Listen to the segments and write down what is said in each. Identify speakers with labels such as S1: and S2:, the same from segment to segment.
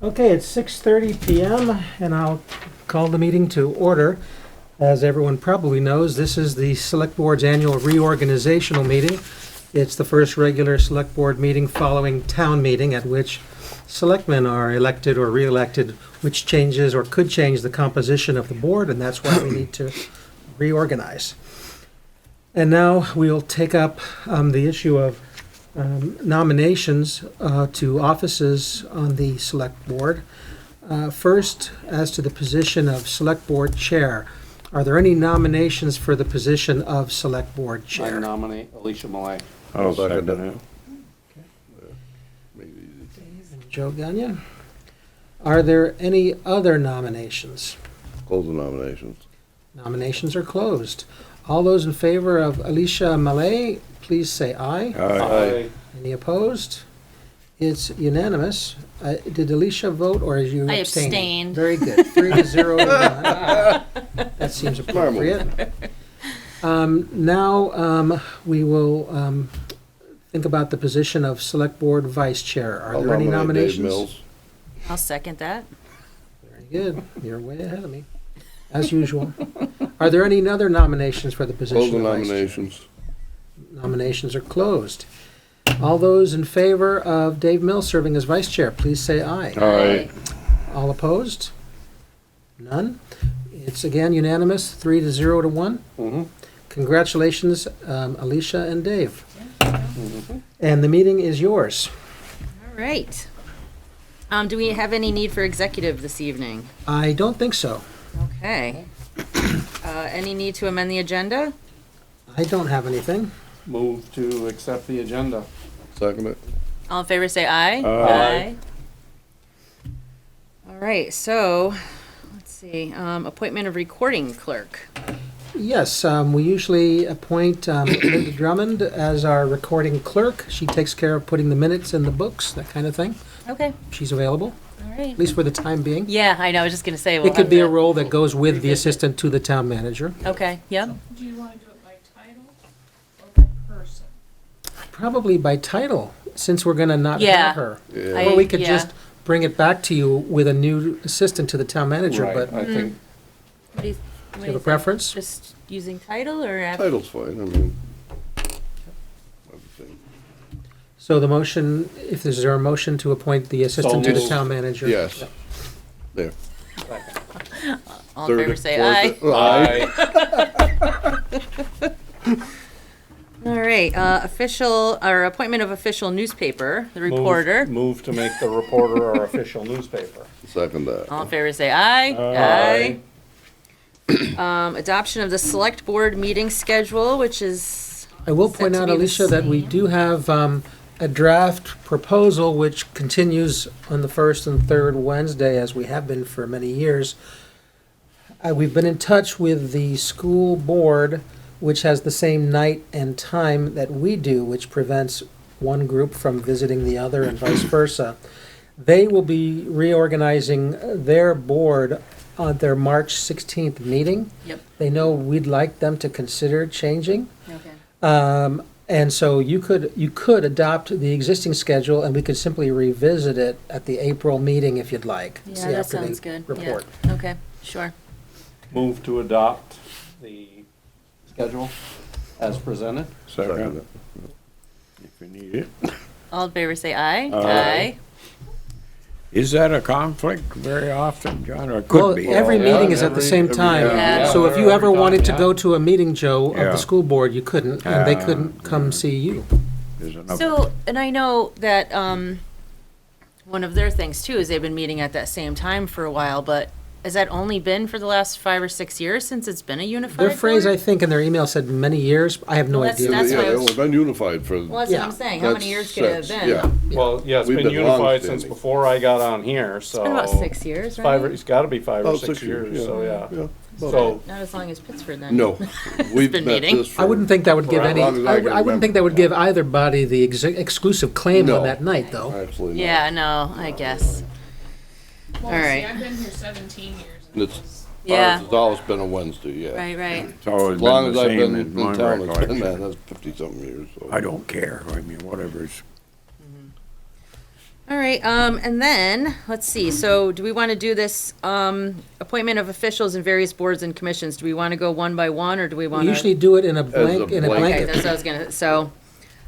S1: Okay, it's 6:30 PM, and I'll call the meeting to order. As everyone probably knows, this is the Select Board's annual reorganizational meeting. It's the first regular Select Board meeting following town meeting at which selectmen are elected or re-elected, which changes or could change the composition of the board, and that's why we need to reorganize. And now we'll take up the issue of nominations to offices on the Select Board. First, as to the position of Select Board Chair, are there any nominations for the position of Select Board
S2: I
S1: Chair?
S2: nominate Alicia Malay.
S3: I'll second it.
S1: Joe Gagnon. Are there any other nominations?
S3: Close the nominations.
S1: Nominations are closed. All those in favor of Alicia Malay, please say aye.
S3: Aye.
S1: Any opposed? It's unanimous. Did Alicia vote, or is you
S4: I
S1: abstaining?
S4: abstained.
S1: Very good. 3-0 to 1. That seems appropriate. Now we will think about the position of Select Board Vice Chair. Are there any nominations?
S3: Dave Mills.
S4: I'll second that.
S1: Very good. You're way ahead of me, as usual. Are there any other nominations for the position
S3: Close the
S1: of Vice Chair?
S3: nominations.
S1: Nominations are closed. All those in favor of Dave Mills serving as Vice Chair, please say aye.
S3: Aye.
S1: All opposed? None. It's again unanimous, 3-0 to 1.
S2: Mm-hmm.
S1: Congratulations, Alicia and Dave. And the meeting is yours.
S4: All right. Do we have any need for executive this evening?
S1: I don't think so.
S4: Okay. Any need to amend the agenda?
S1: I don't have anything.
S2: Move to accept the agenda.
S3: Second it.
S4: All in favor, say aye.
S3: Aye.
S4: All right, so, let's see, appointment of recording clerk.
S1: Yes, we usually appoint Linda Drummond as our recording clerk. She takes care of putting the minutes in the books, that kind of thing.
S4: Okay,
S1: She's available,
S4: all right.
S1: at least for the time being.
S4: Yeah, I know, I was just gonna say. we'll
S1: It could
S4: have
S1: be a
S4: to-
S1: role that goes with the assistant to the town manager.
S4: Okay, yep.
S5: Do you want to do it by title or by person?
S1: Probably by title, since we're gonna not
S4: Yeah.
S1: have her.
S3: Yeah.
S1: Or we could
S4: yeah.
S1: just bring it back to you with a new assistant to the town manager,
S2: Right,
S1: but
S2: I think,
S4: What do you
S1: do you have a preference?
S4: Just using title or after?
S3: Title's fine, I mean. Everything.
S1: So the motion, if there's a motion to appoint the assistant to the
S2: moved.
S1: town manager?
S3: Yes. There.
S4: All in favor,
S3: Third,
S4: say
S3: fourth,
S4: aye.
S3: Aye.
S4: All right, official, or appointment of official newspaper, the reporter.
S2: Move to make the reporter our official newspaper.
S3: Second that.
S4: All in favor, say aye. Aye. Adoption of the select board meeting schedule, which is,
S1: I will
S4: Set
S1: point
S4: to
S1: out,
S4: be the
S1: Alicia, that we
S4: same.
S1: do have a draft proposal which continues on the first and third Wednesday, as we have been for many years. We've been in touch with the school board, which has the same night and time that we do, which prevents one group from visiting the other and vice versa. They will be reorganizing their board on their March 16th meeting.
S4: Yep.
S1: They know we'd like them to consider changing.
S4: okay.
S1: And so you could adopt the existing schedule, and we could simply revisit it at the April meeting if you'd like.
S4: Yeah,
S1: See,
S4: that
S1: after the
S4: sounds good. Yeah.
S1: report.
S4: Okay, sure.
S2: Move to adopt the schedule as presented.
S3: Second it.
S6: If you need it.
S4: All in favor, say aye.
S6: Aye. Is that a conflict very often, John, or
S1: Well,
S6: could be?
S1: every
S3: Yeah,
S1: meeting is at the same time.
S4: Yeah.
S1: So if you ever
S2: Every
S1: wanted to
S2: time,
S1: go to a meeting, Joe, of
S6: Yeah.
S1: the school board, you couldn't, and they
S6: Ah.
S1: couldn't come see you.
S6: There's enough.
S4: So, and I know that, one of their things too is they've been meeting at that same time for a while, but has that only been for the last 5 or 6 years since it's been a unified
S1: Their phrase,
S4: board?
S1: I think, in their email said many years. I have no
S4: Well, that's-
S1: idea.
S4: that's
S3: Yeah,
S4: why I
S3: they've
S4: was-
S3: only been unified for.
S4: Well, that's
S1: Yeah.
S4: what I'm saying. How many
S3: That's
S4: years could it have
S3: six,
S4: been?
S3: yeah.
S2: Well, yeah, it's
S3: We've
S2: been
S3: been
S2: unified since
S3: long-standing.
S2: before I got on here, so.
S4: It's been about 6 years,
S2: It's five,
S4: right?
S2: it's gotta be 5 or
S3: About
S2: 6 years, so yeah.
S3: Well,
S2: So,
S4: Not as long as Pittsford then.
S3: No. We've
S4: been
S3: met
S4: meeting.
S3: this for.
S1: I wouldn't think that would give
S3: For as
S1: any,
S3: long as I
S1: I
S3: can
S1: wouldn't think
S3: remember.
S1: that would give either body the exclusive claim
S3: No.
S1: on that night, though.
S3: Absolutely not.
S4: Yeah, no, I guess.
S5: Well,
S4: All
S5: see,
S4: right.
S5: I've been here 17 years. And
S3: It's,
S4: Yeah.
S3: ours has always been a Wednesday, yeah.
S4: Right, right.
S6: It's always
S3: As long
S6: been
S3: as
S6: the
S3: I've
S6: same
S3: been
S6: in
S3: in
S6: my
S3: town, it's been
S6: recollection.
S3: that, that's 50-something years, so.
S6: I don't care, I mean, whatever's,
S4: All right, and then, let's see, so do we want to do this, appointment of officials in various boards and commissions? Do we want to go one by one, or do we want
S1: We
S4: to?
S1: usually do it in a blank, in a
S3: blanket.
S4: Okay,
S1: blanket.
S4: that's what I was gonna, so,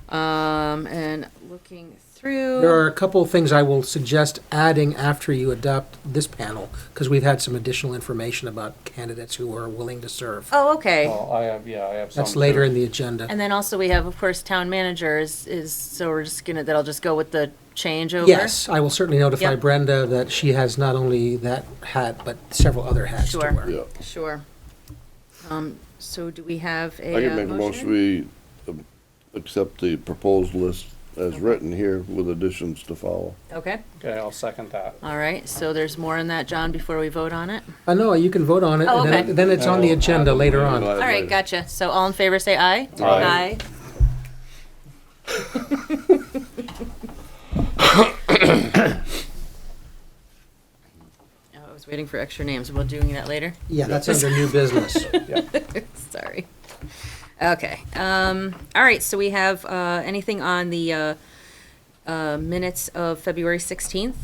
S4: and looking through.
S1: There are a couple of things I will suggest adding after you adopt this panel, because we've had some additional information about candidates who are willing to serve.
S4: Oh, okay.
S2: Well, I have some.
S1: That's later
S2: too.
S1: in the agenda.
S4: And then also we have, of course, town manager is, so we're just gonna, that'll just go with the changeover?
S1: Yes, I will certainly notify
S4: Yep.
S1: Brenda that she has not only that hat, but several other hats to
S4: Sure.
S1: wear.
S3: Yeah.
S4: Sure. So do we have a
S3: I can make a motion, we accept the proposed list as written here with additions to follow.
S4: Okay,
S2: Okay, I'll second that.
S4: all right, so there's more in that, John, before we vote on it?
S1: No, you can vote on it,
S4: Oh,
S1: and
S4: okay.
S1: then it's on the agenda later on.
S4: All right, gotcha. So all in favor, say aye.
S2: Aye.
S4: Oh, I was waiting for extra names. We're doing that later?
S1: Yeah, that's under new business.
S4: Sorry. Okay, all right, so we have, anything on the, minutes of February 16th?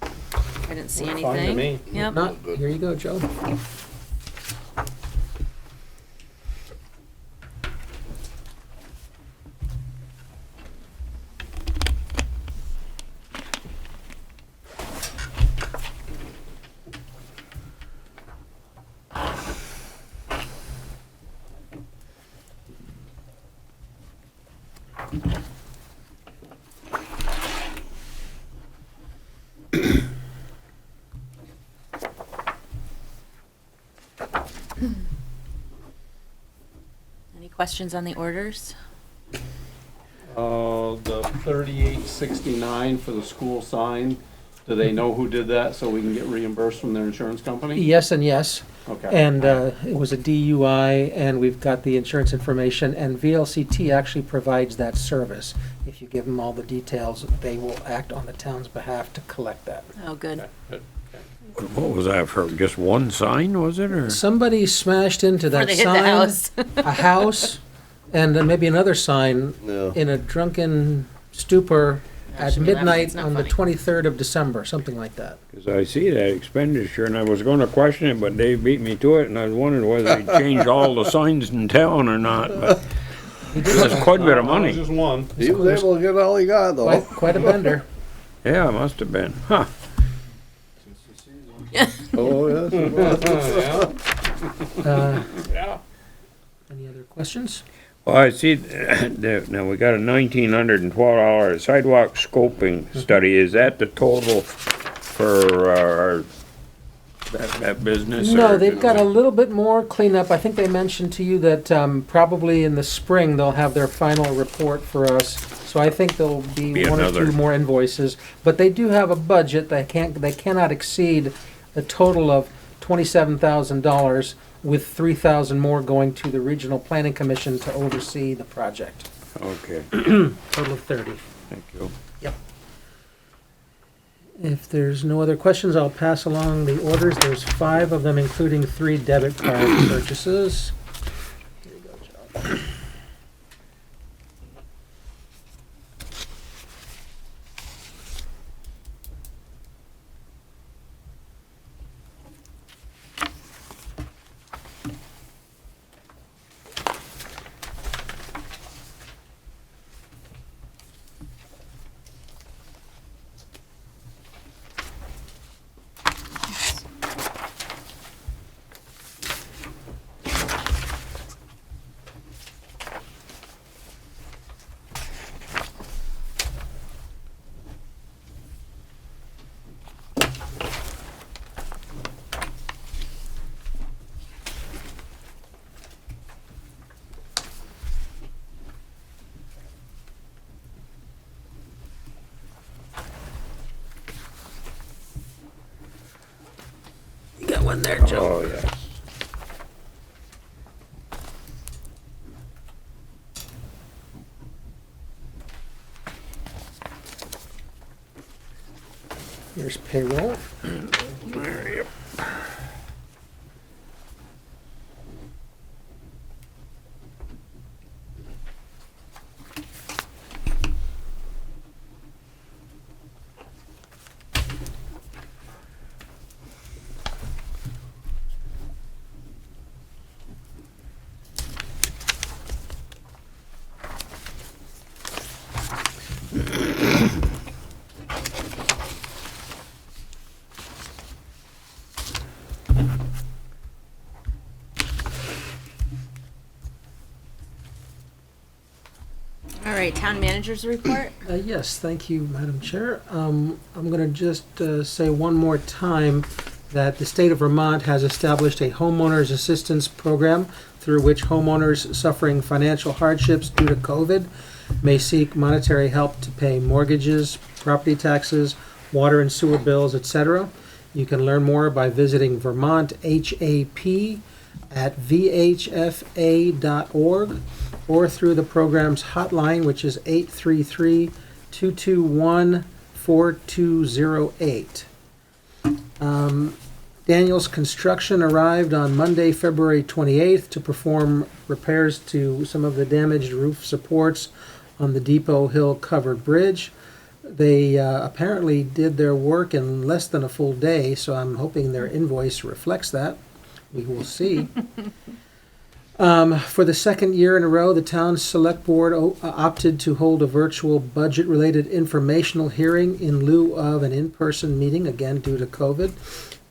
S4: I didn't see
S2: Looks
S4: anything.
S2: fine to me.
S4: Yep.
S1: Not, here you go, Joe.
S4: Any questions on the orders?
S2: The 3869 for the school sign, do they know who did that so we can get reimbursed from their insurance company?
S1: Yes and yes.
S2: Okay.
S1: And it was a DUI, and we've got the insurance information, and VLCT actually provides that service. If you give them all the details, they will act on the town's behalf to collect that.
S4: Oh, good.
S2: Okay, good.
S6: What was that for? Just one sign, was it, or?
S1: Somebody smashed into
S4: Before
S1: that
S4: they hit the
S1: sign,
S4: house.
S1: a house, and then maybe another sign
S3: Yeah.
S1: in a drunken stupor at
S4: Actually, that
S1: midnight
S4: one's not
S1: on the
S4: funny.
S1: 23rd of December, something like that.
S6: Because I see that expenditure, and I was gonna question it, but Dave beat me to it, and I was wondering whether they changed all the signs in town or not, but it was quite a bit of money.
S2: Just one.
S3: He was able to get all he got though.
S1: Quite a bender.
S6: Yeah, it must have been. Huh.
S3: Oh, yes, it was.
S1: Uh,
S2: Yeah.
S1: Any other questions?
S6: Well, I see, now we got a $1,912 sidewalk scoping study. Is that the total for our, that business?
S1: No,
S6: or
S1: they've
S6: do
S1: got
S6: we-
S1: a little bit more cleanup. I think they mentioned to you that probably in the spring, they'll have their final report for us. So I think there'll be
S6: Be
S1: one or
S6: another.
S1: two more invoices. But they do have a budget. They cannot exceed a total of $27,000, with $3,000 more going to the Regional Planning Commission to oversee the project.
S6: Okay,
S1: Total of 30.
S6: thank you.
S1: If there's no other questions, I'll pass along the orders. There's 5 of them, including 3 debit card purchases. Here you go, Joe. You got one there, Joe.
S6: Oh, yes.
S1: Here's payroll.
S4: right, town manager's report?
S1: Yes, thank you, Madam Chair. I'm going to just say one more time that the state of Vermont has established a homeowners assistance program through which homeowners suffering financial hardships due to COVID may seek monetary help to pay mortgages, property taxes, water and sewer bills, etc. You can learn more by visiting Vermont HAP at vhfa.org or through the program's hotline, which is 833-221-4208. Daniels Construction arrived on Monday, February 28th to perform repairs to some of the damaged roof supports on the Depot Hill Covered Bridge. They apparently did their work in less than a full day, so I'm hoping their invoice reflects that. We will see. For the second year in a row, the town's select board opted to hold a virtual budget-related informational hearing in lieu of an in-person meeting, again due to COVID.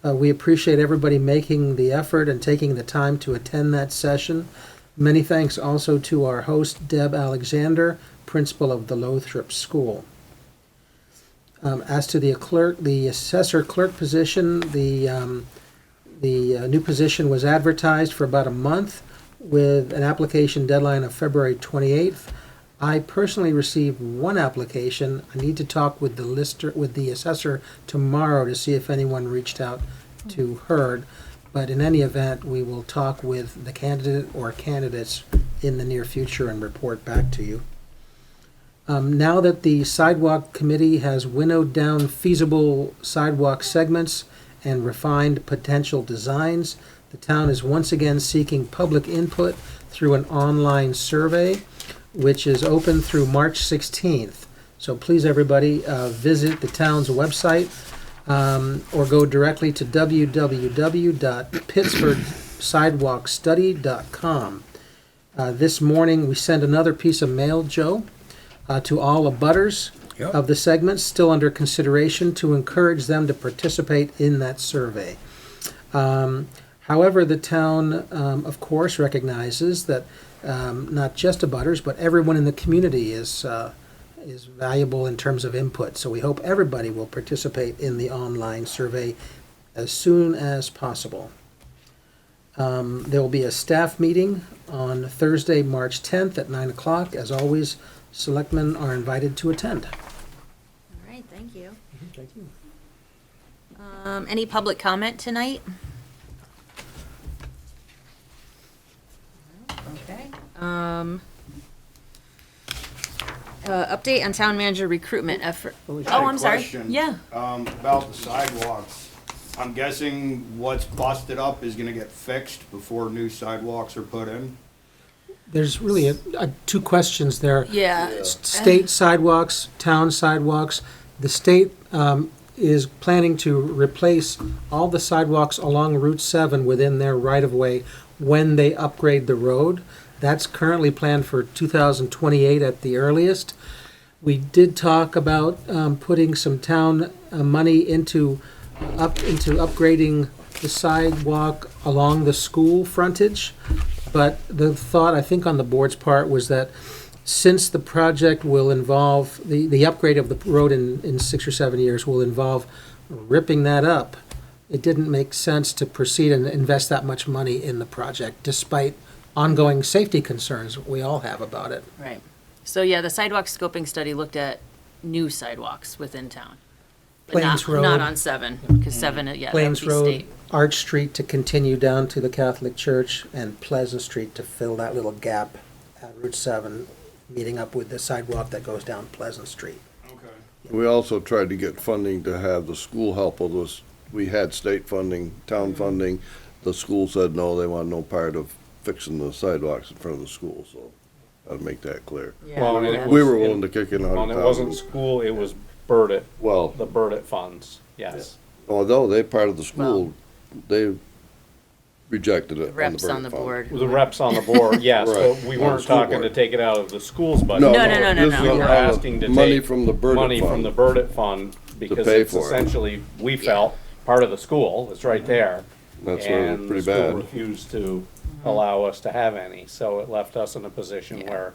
S1: We appreciate everybody making the effort and taking the time to attend that session. Many thanks also to our host, Deb Alexander, principal of the Lothrop School. As to the assessor clerk position, the new position was advertised for about a month with an application deadline of February 28th. I personally received one application. I need to talk with the assessor tomorrow to see if anyone reached out to her. But in any event, we will talk with the candidate or candidates in the near future and report back to you. Now that the Sidewalk Committee has winnowed down feasible sidewalk segments and refined potential designs, the town is once again seeking public input through an online survey, which is open through March 16th. So please, everybody, visit the town's website or go directly to www.pittsfordsidewalkstudy.com. This morning, we sent another piece of mail, Joe, to all abutters of the segments still under consideration to encourage them to participate in that survey. However, the town, of course, recognizes that not just abutters, but everyone in the community is valuable in terms of input. So we hope everybody will participate in the online survey as soon as possible. There will be a staff meeting on Thursday, March 10th at 9 o'clock. As always, selectmen are invited to attend.
S4: All right, thank you.
S1: Thank you.
S4: Any public comment tonight? Okay. Update on town manager recruitment effort.
S1: Holy
S4: Oh, I'm sorry.
S7: Question,
S4: Yeah.
S7: about the sidewalks. I'm guessing what's busted up is gonna get fixed before new sidewalks are put in?
S1: There's really two questions there.
S4: Yeah.
S1: State sidewalks, town sidewalks. The state is planning to replace all the sidewalks along Route 7 within their right-of-way when they upgrade the road. That's currently planned for 2028 at the earliest. We did talk about putting some town money into upgrading the sidewalk along the school frontage. But the thought, I think, on the board's part was that since the project will involve, the upgrade of the road in 6 or 7 years will involve ripping that up, it didn't make sense to proceed and invest that much money in the project, despite ongoing safety concerns we all have about it.
S4: Right. So, yeah, the sidewalk scoping study looked at new sidewalks within town. But
S1: Plains
S4: not,
S1: Road.
S4: not on 7, because 7, yeah, that would
S1: Plains
S4: be
S1: Road,
S4: state.
S1: Arch Street to continue down to the Catholic Church, and Pleasant Street to fill that little gap at Route 7, meeting up with the sidewalk that goes down Pleasant Street.
S7: Okay.
S3: We also tried to get funding to have the school help with us. We had state funding, town funding. The school said no, they want no part of fixing the sidewalks in front of the school, so I'll make that clear.
S4: Yeah,
S2: Well, and it
S4: yeah.
S3: We were willing to kick in
S2: Well, and it wasn't
S3: 100,000.
S2: school, it was Burdett,
S3: Well,
S2: the Burdett funds, yes.
S3: although they part of the school, they rejected it.
S4: Reps on the
S3: Burnett Fund.
S4: board.
S2: The reps on the board, yes,
S3: Right.
S2: but we
S3: On the
S2: weren't
S3: school
S2: talking to
S3: board.
S2: take it out of the school's budget.
S3: No,
S4: No, no, no, no,
S3: this
S4: no.
S3: was
S2: We were
S3: out of
S2: asking to
S3: money
S2: take
S3: from the Burnett
S2: money from
S3: Fund.
S2: the Burdett fund, because
S3: pay
S2: it's
S3: for it.
S2: essentially, we felt, part of the school, it's right there.
S3: That's where it was
S2: And the
S3: pretty
S2: school
S3: bad.
S2: refused to allow us to have any, so it left us in a position
S4: Yeah.
S2: where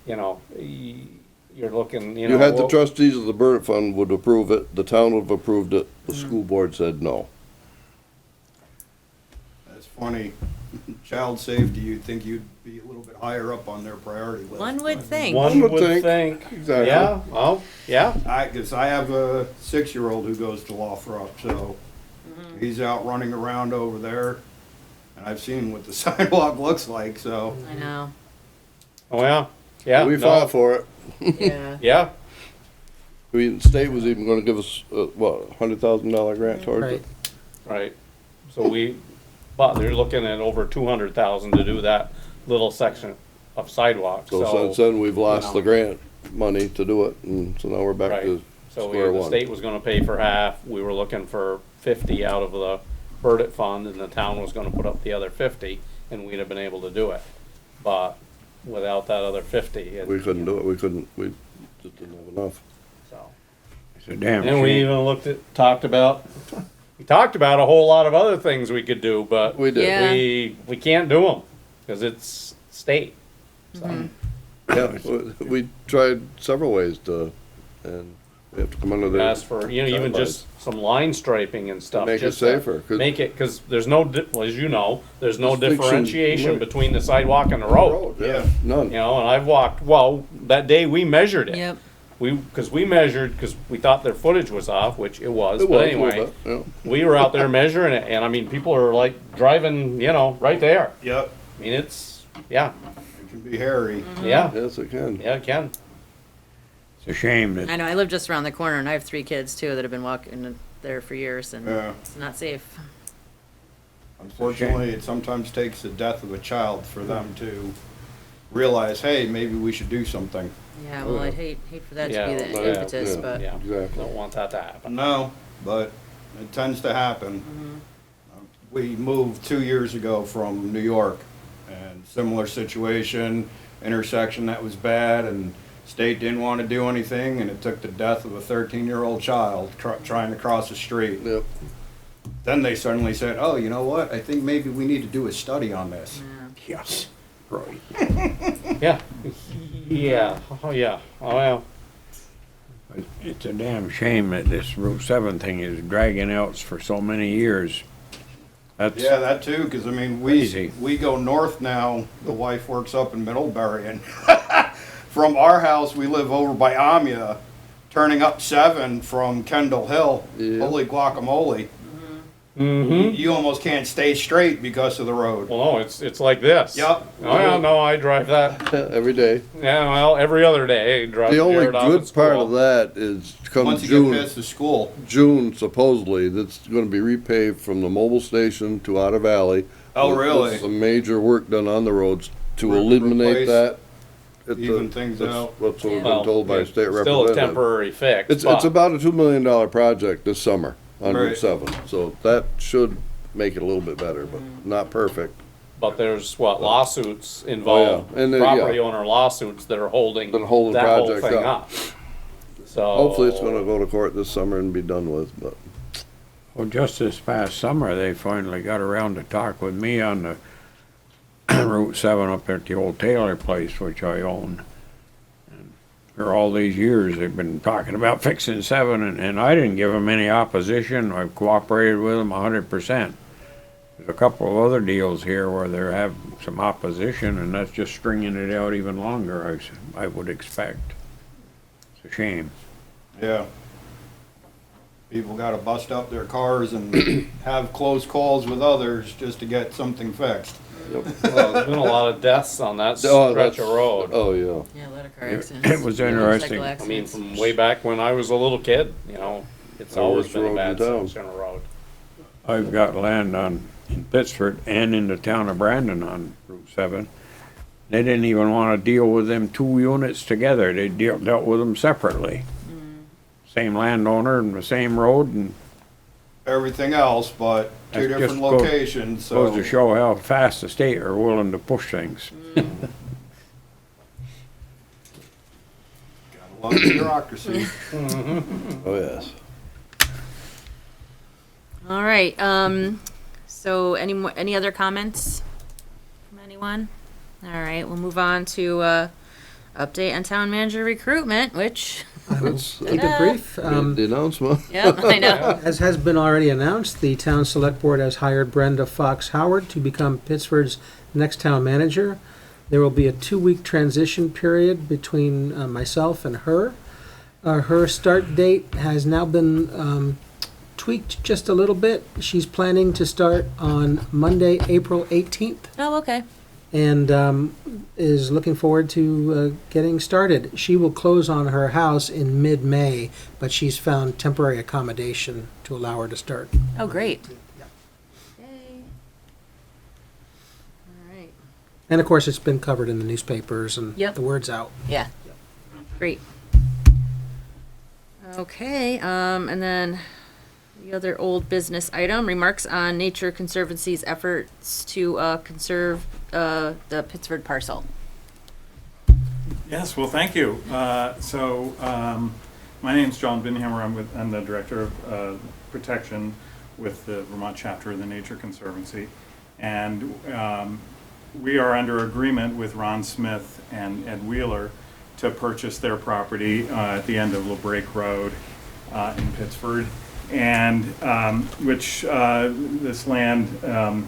S2: you know, you're looking, you know.
S3: You had the
S2: well,
S3: trustees of the Burnett Fund would approve it, the town would have approved it, the school board said no.
S7: That's funny. Child safety, you'd think you'd be a little bit higher up on their priority list.
S4: One would think.
S2: One
S3: would
S2: would
S3: think.
S2: think,
S3: Exactly.
S2: yeah, well, yeah,
S7: Cause I have a 6-year-old who goes to Lothrop, so he's out running around over there. And I've seen what the sidewalk looks like, so.
S4: I know.
S2: oh, yeah, yeah.
S3: We
S2: no,
S3: fought for it.
S4: Yeah.
S2: Yeah,
S3: The state was even gonna give us, what, $100,000 grant towards
S1: Right.
S3: it?
S2: right. So but they're looking at over 200,000 to do that little section of sidewalk,
S3: So since
S2: so.
S3: then, we've lost the grant money to do it, and so now we're back
S2: Right.
S3: to
S2: So
S3: square
S2: the
S3: one.
S2: state was gonna pay for half, we were looking for 50 out of the Burdett fund, and the town was gonna put up the other 50, and we'd have been able to do it. But without that other 50.
S3: We couldn't do it, we just didn't have enough.
S2: So.
S6: It's a damn
S2: And we
S6: shame.
S2: even talked about a whole lot of other things we could do, but
S3: We did.
S4: Yeah.
S2: we can't do them, cause it's state. So,
S3: Yeah, we tried several ways to, and we have to come under the.
S2: ask for, you know, even just some line striping and stuff.
S3: Make it
S2: just to
S3: safer, 'cause-
S2: Make it, cause there's no, well, as you know, there's no
S3: Distinction,
S2: differentiation
S3: right.
S2: between the sidewalk and the road.
S3: Yeah,
S2: You
S3: none.
S2: know, and I've walked, well, that day we measured it.
S4: Yep.
S2: Cause we measured, cause we thought their footage was off, which it was,
S3: It
S2: but
S3: was a little
S2: anyway.
S3: bit, yeah.
S2: We were out there measuring it, and I mean, people are like driving, you know, right there.
S7: Yep,
S2: I mean, it's, yeah,
S7: it can be hairy.
S2: yeah,
S3: Yes, it can.
S2: yeah, it can.
S6: It's a shame that
S4: I know, I live just around the corner and I have 3 kids too that have been walking there for years and
S7: Yeah.
S4: it's not safe.
S7: Unfortunately, it sometimes takes the death of a child for them to realize, hey, maybe we should do something.
S4: Yeah, well, I'd hate for that to
S2: Yeah,
S4: be the
S2: well,
S4: impetus,
S3: yeah.
S4: but.
S2: Yeah,
S3: Exactly.
S2: don't want that to happen.
S7: No, but it tends to happen. We moved 2 years ago from New York, and similar situation, intersection that was bad, and state didn't want to do anything, and it took the death of a 13-year-old child trying to cross the street.
S3: Yep.
S7: Then they suddenly said, oh, you know what, I think maybe we need to do a study on this.
S6: yes, right.
S2: Yeah, yeah, oh, yeah, oh, yeah.
S6: It's a damn shame that this Route 7 thing is dragging out for so many years. That's,
S7: Yeah, that too, because I mean,
S6: Crazy.
S7: we go north now, the wife works up in Middlebury, and from our house, we live over by Amia, turning up 7 from Kendall Hill,
S3: Yeah.
S7: holy guacamole.
S2: Mm-hmm.
S7: You almost can't stay straight because of the road.
S2: Well, no, it's like this.
S7: Yep.
S2: Oh, yeah, no, I drive that,
S3: Every day.
S2: yeah, well, every other day, I drive
S3: The only
S2: Jared off at
S3: good part
S2: school.
S3: of that is come
S7: Once you get
S3: June,
S7: past the school.
S3: June supposedly, that's gonna be repaved from the mobile station to Otter Valley.
S7: Oh, really?
S3: There's some major work done on the roads to
S7: Re-
S3: eliminate
S7: replace,
S3: that. It's a-
S7: even things
S3: that's
S7: out.
S3: What's we've
S2: Well,
S3: been told by
S2: yeah,
S3: state
S2: Still a
S3: representative.
S2: temporary fix,
S3: It's
S2: but,
S3: about a $2 million project this summer on Route
S7: Right.
S3: 7, so that should make it a little bit better, but not perfect.
S2: but there's what, lawsuits involved,
S3: Oh, yeah. And then,
S2: property
S3: yeah.
S2: owner lawsuits that are holding
S3: That hold the
S2: that whole
S3: project
S2: thing
S3: up.
S2: up. So.
S3: Hopefully it's gonna go to court this summer and be done with, but
S6: well, just this past summer, they finally got around to talk with me on the Route 7 up at the old Taylor place, which I own. And for all these years, they've been talking about fixing 7, and I didn't give them any opposition. I've cooperated with them 100%. There's a couple of other deals here where they have some opposition, and that's just stringing it out even longer, I would expect. It's a shame.
S7: Yeah. People gotta bust up their cars and have close calls with others just to get something fixed.
S2: Well, there's been a lot of deaths on that
S3: Oh,
S2: stretch
S3: that's-
S2: of road.
S3: oh, yeah.
S4: Yeah, a lot of car
S6: It-
S4: accidents.
S6: it was interesting.
S4: Motorcycle
S2: I mean,
S4: accidents.
S2: from way back when I was a little kid, you know, it's
S3: The
S2: always
S3: worst
S2: been a
S3: road in
S2: bad
S3: town.
S2: section of road.
S6: I've got land in Pittsford and in the town of Brandon on Route 7. They didn't even want to deal with them 2 units together. They dealt with them separately. Same landowner and the same road, and
S7: Everything else, but two
S6: That's
S7: different
S6: just goes-
S7: locations,
S6: goes to
S7: so.
S6: show how fast the state are willing to push things.
S7: Gotta love the bureaucracy.
S3: Oh, yes.
S4: All right, so any other comments from anyone? All right, we'll move on to, Update on town manager recruitment, which,
S3: That's
S1: Keep it brief.
S3: the announcement.
S4: yeah, I know.
S1: As has been already announced, the town select board has hired Brenda Fox Howard to become Pittsford's next town manager. There will be a 2-week transition period between myself and her. Her start date has now been tweaked just a little bit. She's planning to start on Monday, April 18th,
S4: Oh, okay.
S1: and is looking forward to getting started. She will close on her house in mid-May, but she's found temporary accommodation to allow her to start.
S4: Oh, great. Yay. All right.
S1: And of course, it's been covered in the newspapers and
S4: Yep.
S1: the word's out.
S4: Yeah. Great. Okay, and then the other old business item, remarks on Nature Conservancy's efforts to conserve the Pittsford parcel.
S8: Yes, well, thank you. My name's John Binhammer. I'm the Director of Protection with the Vermont chapter of the Nature Conservancy. And we are under agreement with Ron Smith and Ed Wheeler to purchase their property at the end of LeBrake Road in Pittsford. And this land, for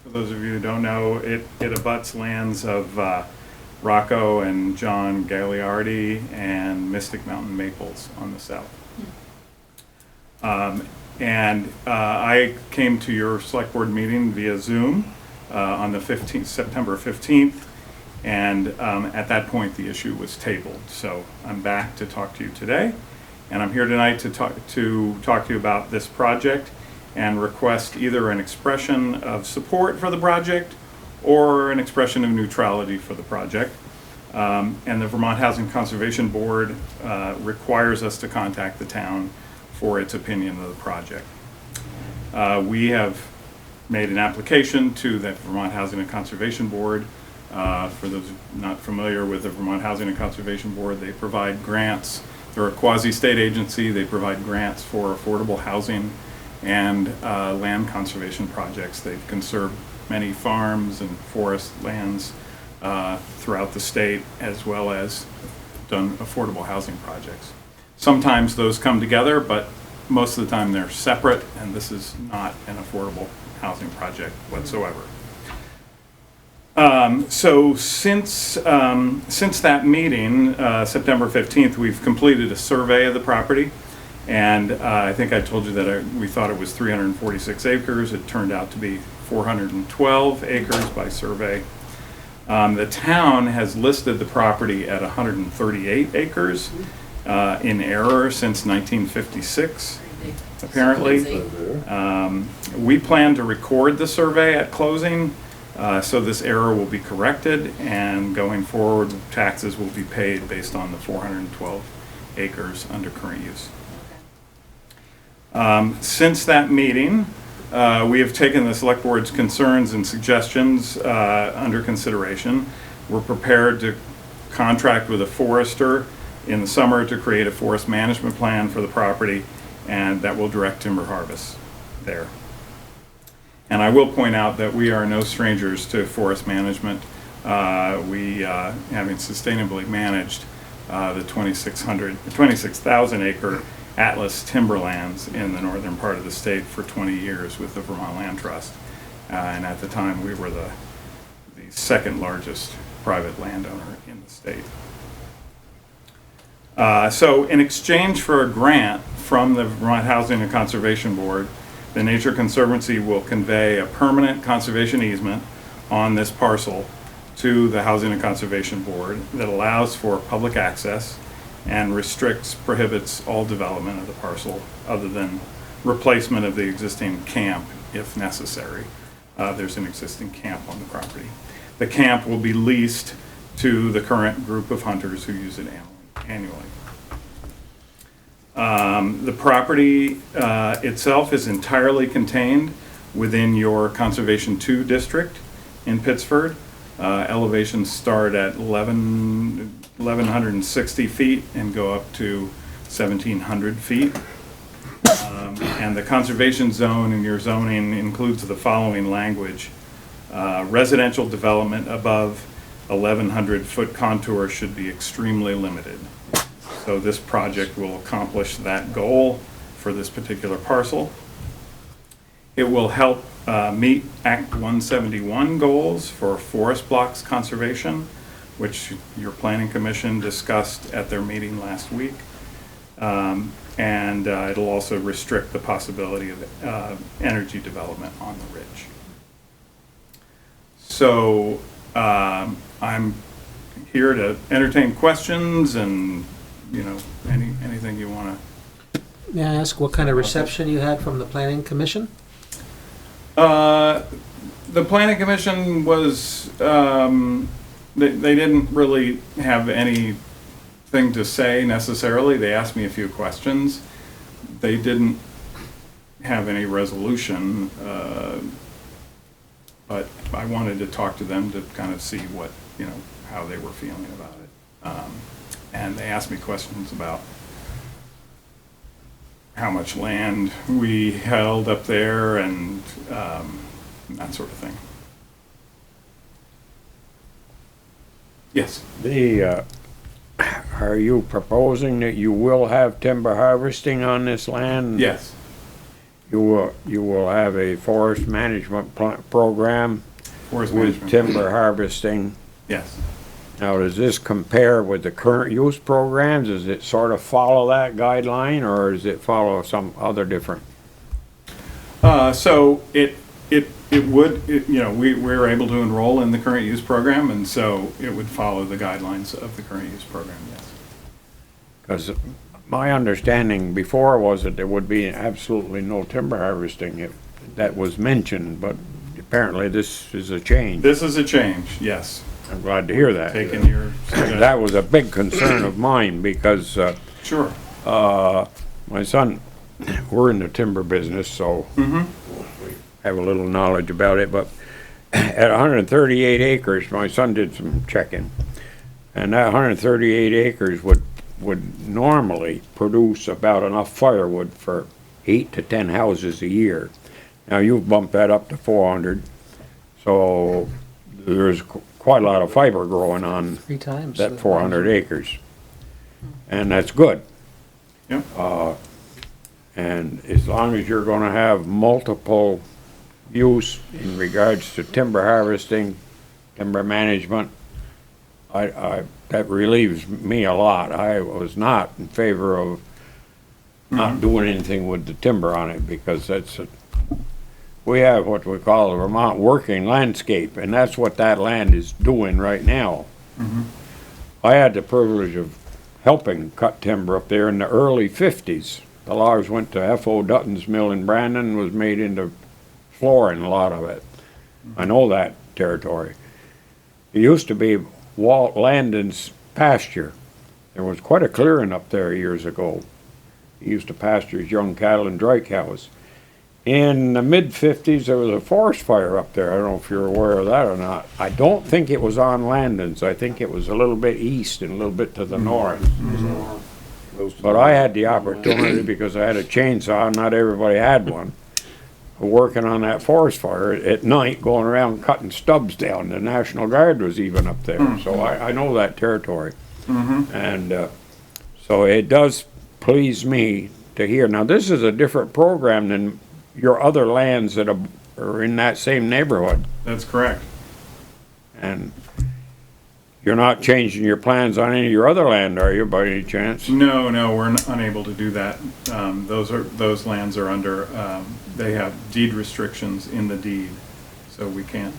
S8: those of you who don't know, it abuts lands of Rocco and John Gagliardi and Mystic Mountain Maples on the south. I came to your select board meeting via Zoom on the 15th, September 15th, and at that point the issue was tabled. So I'm back to talk to you today, and I'm here tonight to talk to you about this project and request either an expression of support for the project or an expression of neutrality for the project. And the Vermont Housing Conservation Board requires us to contact the town for its opinion of the project. We have made an application to the Vermont Housing and Conservation Board. For those not familiar with the Vermont Housing and Conservation Board, they provide grants. They're a quasi-state agency. They provide grants for affordable housing and land conservation projects. They've conserved many farms and forest lands throughout the state, as well as done affordable housing projects. Sometimes those come together, but most of the time they're separate, and this is not an affordable housing project whatsoever. So since that meeting, September 15th, we've completed a survey of the property. And I think I told you that we thought it was 346 acres. It turned out to be 412 acres by survey. The town has listed the property at 138 acres in error since 1956, apparently. We plan to record the survey at closing, so this error will be corrected, and going forward, taxes will be paid based on the 412 acres under current use. Since that meeting, we have taken the select board's concerns and suggestions under consideration. We're prepared to contract with a forester in the summer to create a forest management plan for the property, and that will direct timber harvest there. And I will point out that we are no strangers to forest management. Having sustainably managed the 26,000 acre Atlas timberlands in the northern part of the state for 20 years with the Vermont Land Trust. And at the time, we were the second largest private landowner in the state. So in exchange for a grant from the Vermont Housing and Conservation Board, the Nature Conservancy will convey a permanent conservation easement on this parcel to the Housing and Conservation Board that allows for public access and prohibits all development of the parcel other than replacement of the existing camp if necessary. There's an existing camp on the property. The camp will be leased to the current group of hunters who use it annually. The property itself is entirely contained within your Conservation 2 district in Pittsford. Elevations start at 1,160 feet and go up to 1,700 feet. And the conservation zone in your zoning includes the following language. Residential development above 1,100-foot contour should be extremely limited. So this project will accomplish that goal for this particular parcel. It will help meet Act 171 goals for forest blocks conservation, which your Planning Commission discussed at their meeting last week. And it'll also restrict the possibility of energy development on the ridge. So I'm here to entertain questions and, you know, anything you want to.
S1: May I ask what kind of reception you had from the planning commission?
S8: The Planning Commission was, they didn't really have anything to say necessarily. They asked me a few questions. They didn't have any resolution, but I wanted to talk to them to kind of see what, you know, how they were feeling about it. And they asked me questions about how much land we held up there and that sort of thing. Yes.
S6: Are you proposing that you will have timber harvesting on this land?
S8: Yes.
S6: You will have a forest management program
S8: Forest
S6: with
S8: management.
S6: timber harvesting.
S8: Yes.
S6: Now, does this compare with the current use programs? Does it sort of follow that guideline, or does it follow some other different?
S8: So it would, you know, we're able to enroll in the current use program, and so it would follow the guidelines of the current use program, yes.
S6: Because my understanding before was that there would be absolutely no timber harvesting. That was mentioned, but apparently this is a change.
S8: This is a change, yes.
S6: I'm glad to hear that.
S8: Taking your suggestion.
S6: That was a big concern of mine because
S8: Sure.
S6: my son, we're in the timber business, so
S8: Mm-hmm.
S6: have a little knowledge about it, but at 138 acres, my son did some checking, and that 138 acres would normally produce about enough firewood for 8 to 10 houses a year. Now, you've bumped that up to 400, so there's quite a lot of fiber growing on
S1: 3 times.
S6: that 400 acres, and that's good.
S8: Yep.
S6: And as long as you're gonna have multiple use in regards to timber harvesting, timber management, that relieves me a lot. I was not in favor of not doing anything with the timber on it, because we have what we call the Vermont working landscape, and that's what that land is doing right now. I had the privilege of helping cut timber up there in the early 50s. The logs went to F.O. Dutton's mill in Brandon, was made into flooring, a lot of it. I know that territory. It used to be Walt Landon's pasture. There was quite a clearing up there years ago. He used to pasture his young cattle and dry cows. In the mid-50s, there was a forest fire up there. I don't know if you're aware of that or not. I don't think it was on Landon's. I think it was a little bit east and a little bit to the north. But I had the opportunity, because I had a chainsaw, not everybody had one, working on that forest fire at night, going around cutting stubs down. The National Guard was even up there, so I know that territory. And so it does please me to hear. Now, this is a different program than your other lands that are in that same neighborhood.
S8: That's correct.
S6: And you're not changing your plans on any of your other land, are you, by any chance?
S8: No, we're unable to do that. Those lands are under, they have deed restrictions in the deed, so we can't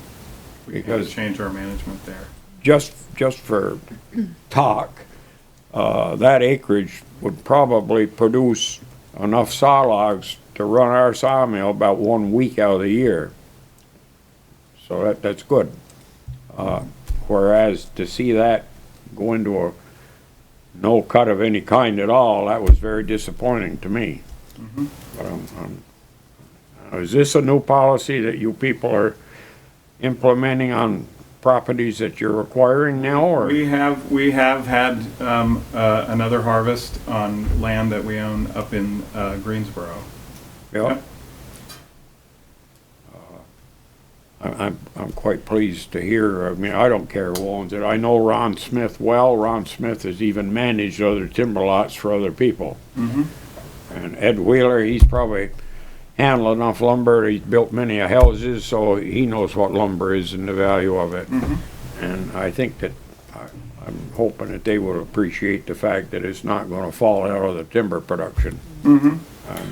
S8: change our management there.
S6: Just for talk, that acreage would probably produce enough saw logs to run our sawmill about 1 week out of the year. So that's good. Whereas to see that go into a no cut of any kind at all, that was very disappointing to me. But is this a new policy that you people are implementing on properties that you're acquiring now, or?
S8: We have had another harvest on land that we own up in Greensboro.
S6: Yeah.
S8: Yep.
S6: I'm quite pleased to hear. I mean, I don't care who owns it. I know Ron Smith well. Ron Smith has even managed other timber lots for other people. And Ed Wheeler, he's probably handled enough lumber. He's built many houses, so he knows what lumber is and the value of it. And I think that I'm hoping that they will appreciate the fact that it's not going to fall out of the timber production.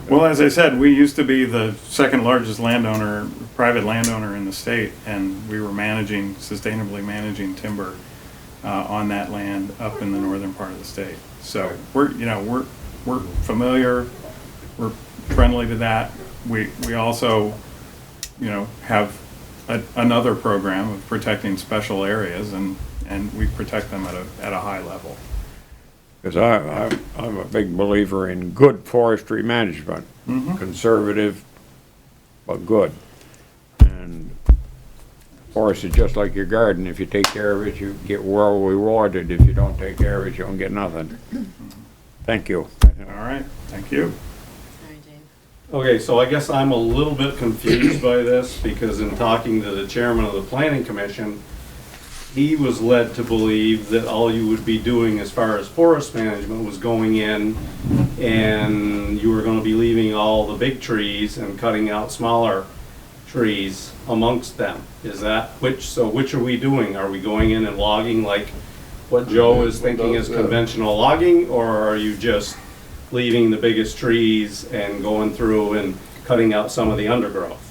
S8: Well, as I said, we used to be the second largest landowner, private landowner in the state, and we were sustainably managing timber on that land up in the northern part of the state. So we're familiar, we're friendly to that. We also, have another program of protecting special areas, and we protect them at a high level.
S6: Because I'm a big believer in good forestry management, conservative, but good. And forest is just like your garden. If you take care of it, you get well rewarded. If you don't take care of it, you don't get nothing. Thank you.
S8: All right, thank you.
S4: Sorry, Dave.
S2: Okay, so I guess I'm a little bit confused by this, because in talking to the chairman of the planning commission, he was led to believe that all you would be doing as far as forest management was going in and you were gonna be leaving all the big trees and cutting out smaller trees amongst them. Is that, which are we doing? Are we going in and logging like what Joe is thinking is conventional logging, or are you just leaving the biggest trees and going through and cutting out some of the undergrowth?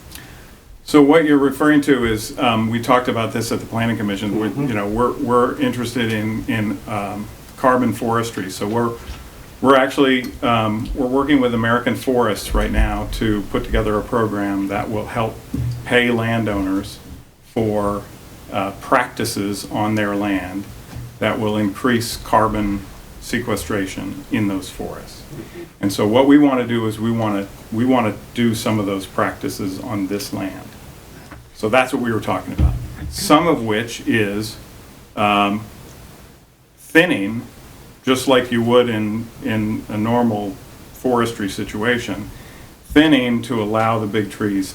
S8: So what you're referring to is, we talked about this at the Planning Commission. We're interested in carbon forestry. So we're actually we're working with American Forests right now to put together a program that will help pay landowners for practices on their land that will increase carbon sequestration in those forests. And so what we want to do is we want to do some of those practices on this land. So that's what we were talking about. Some of which is thinning, just like you would in a normal forestry situation, thinning to allow the big trees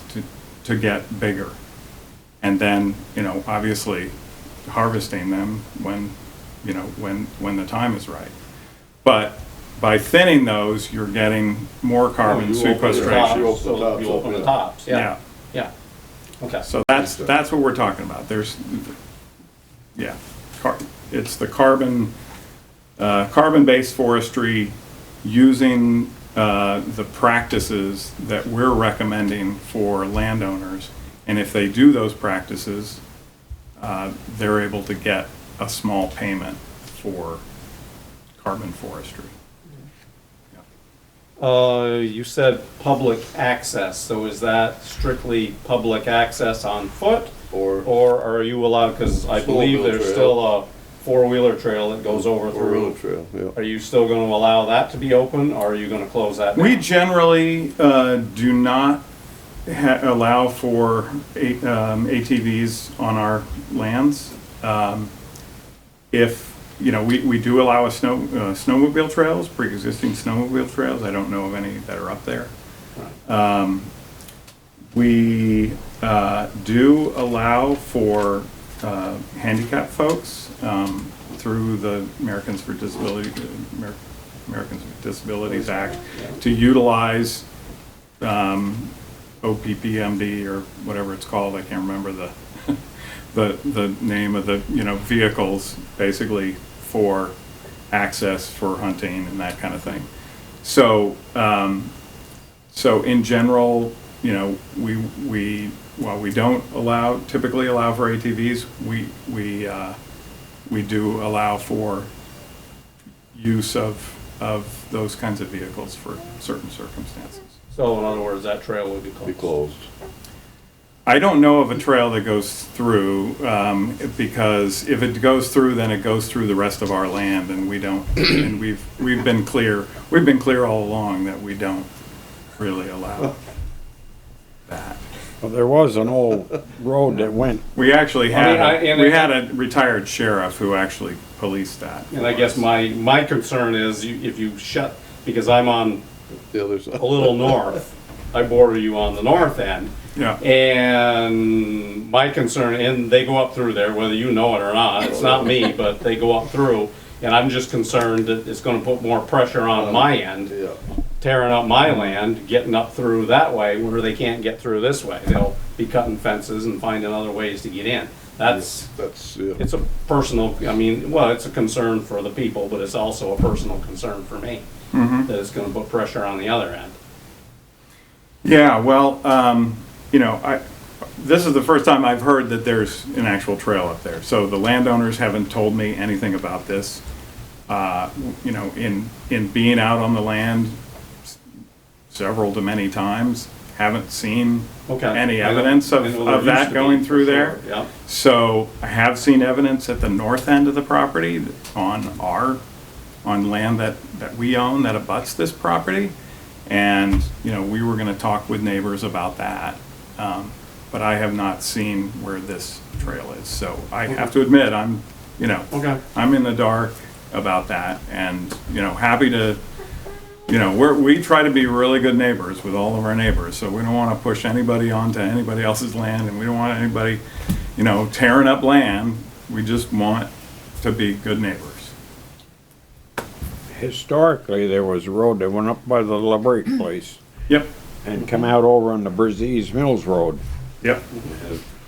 S8: to get bigger. And then, obviously harvesting them when the time is right. But by thinning those, you're getting more carbon sequestration.
S2: You open the tops, yeah. Okay.
S8: So that's what we're talking about. It's the carbon-based forestry using the practices that we're recommending for landowners. And if they do those practices, they're able to get a small payment for carbon forestry.
S2: You said public access, so is that strictly public access on foot? Or are you allowed, because I believe
S3: Snowmobile
S2: there's
S3: trail.
S2: still a four-wheeler trail that goes over
S3: Four-wheeler
S2: through.
S3: trail, yeah.
S2: Are you still gonna allow that to be open, or are you gonna close that down?
S8: We generally do not allow for ATVs on our lands. If we do allow snowmobile trails, pre-existing snowmobile trails. I don't know of any that are up there. We do allow for handicapped folks through the Americans with Disabilities Act to utilize OPPMD or whatever it's called. I can't remember the name of the vehicles, basically for access for hunting and that kind of thing. So in general, while we don't typically allow for ATVs, we do allow for use of those kinds of vehicles for certain circumstances.
S2: So in other words, that trail would be
S3: Be
S2: closed.
S3: closed.
S8: I don't know of a trail that goes through, because if it goes through, then it goes through the rest of our land, and we don't, and we've been clear all along that we don't really allow that.
S6: Well, there was an old road that went,
S8: We actually had,
S2: and
S8: we had a retired sheriff who actually policed that.
S2: And I guess my concern is if you shut, because I'm on
S3: The other side.
S2: a little north, I border you on the north end.
S8: Yeah.
S2: And my concern, and they go up through there, whether you know it or not, it's not me, but they go up through. And I'm just concerned that it's gonna put more pressure on my end,
S3: Yeah.
S2: tearing up my land, getting up through that way where they can't get through this way. They'll be cutting fences and finding other ways to get in. That's,
S3: Yeah.
S2: it's a personal, I mean, well, it's a concern for the people, but it's also a personal concern for me. That it's gonna put pressure on the other end.
S8: Yeah, well, you know, this is the first time I've heard that there's an actual trail up there. So the landowners haven't told me anything about this. You know, in being out on the land several to many times, haven't seen
S2: Okay.
S8: any
S2: I know-
S8: evidence
S2: I know there
S8: of
S2: used
S8: that
S2: to
S8: going
S2: be,
S8: through
S2: for
S8: there.
S2: sure, yeah.
S8: So I have seen evidence at the north end of the property on land that we own that abuts this property. And, you know, we were gonna talk with neighbors about that. But I have not seen where this trail is. So I have to admit, I'm, you know,
S2: Okay.
S8: I'm in the dark about that and, you know, happy to, you know, we try to be really good neighbors with all of our neighbors. So we don't wanna push anybody onto anybody else's land and we don't want anybody, you know, tearing up land. We just want to be good neighbors.
S6: Historically, there was a road that went up by the LeBrake place
S8: Yep,
S6: and come out over on the Brzez Mills Road.
S8: yep.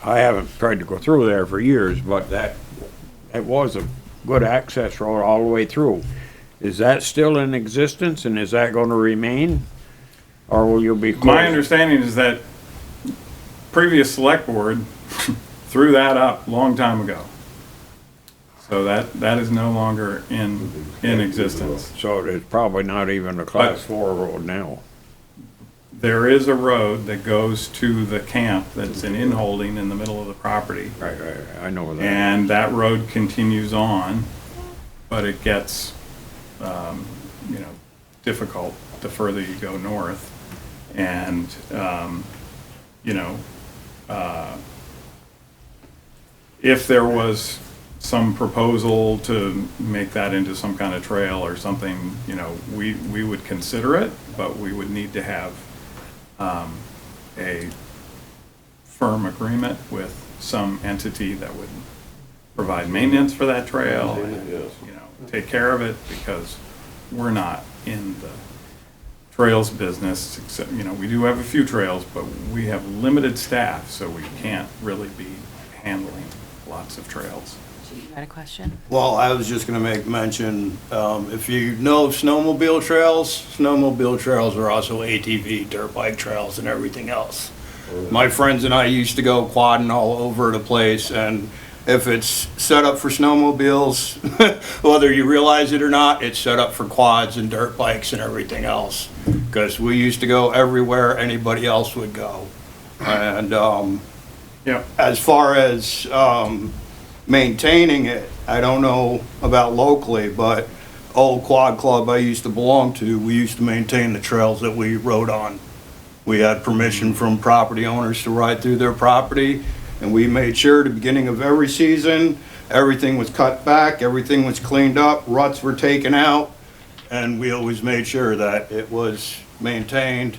S6: I haven't tried to go through there for years, but it was a good access road all the way through. Is that still in existence and is that gonna remain? Or will you be closed?
S8: My understanding is that previous select board threw that up a long time ago. So that is no longer in existence.
S6: So it's probably not even a class 4 road now.
S8: There is a road that goes to the camp that's an in-holding in the middle of the property.
S6: Right, I know that.
S8: And that road continues on, but it gets, you know, difficult the further you go north. And, you know, if there was some proposal to make that into some kind of trail or something, you know, we would consider it, but we would need to have a firm agreement with some entity that would provide maintenance for that trail and,
S3: Yes.
S8: you know, take care of it, because we're not in the trails business, except, you know, we do have a few trails, but we have limited staff, so we can't really be handling lots of trails.
S4: You got a question?
S7: Well, I was just gonna make mention, if you know snowmobile trails are also ATV, dirt bike trails and everything else. My friends and I used to go quadding all over the place, and if it's set up for snowmobiles, whether you realize it or not, it's set up for quads and dirt bikes and everything else. Because we used to go everywhere anybody else would go. And,
S8: Yep.
S7: as far as, maintaining it, I don't know about locally, but old quad club I used to belong to, we used to maintain the trails that we rode on. We had permission from property owners to ride through their property, and we made sure at the beginning of every season, everything was cut back, everything was cleaned up, ruts were taken out, and we always made sure that it was maintained.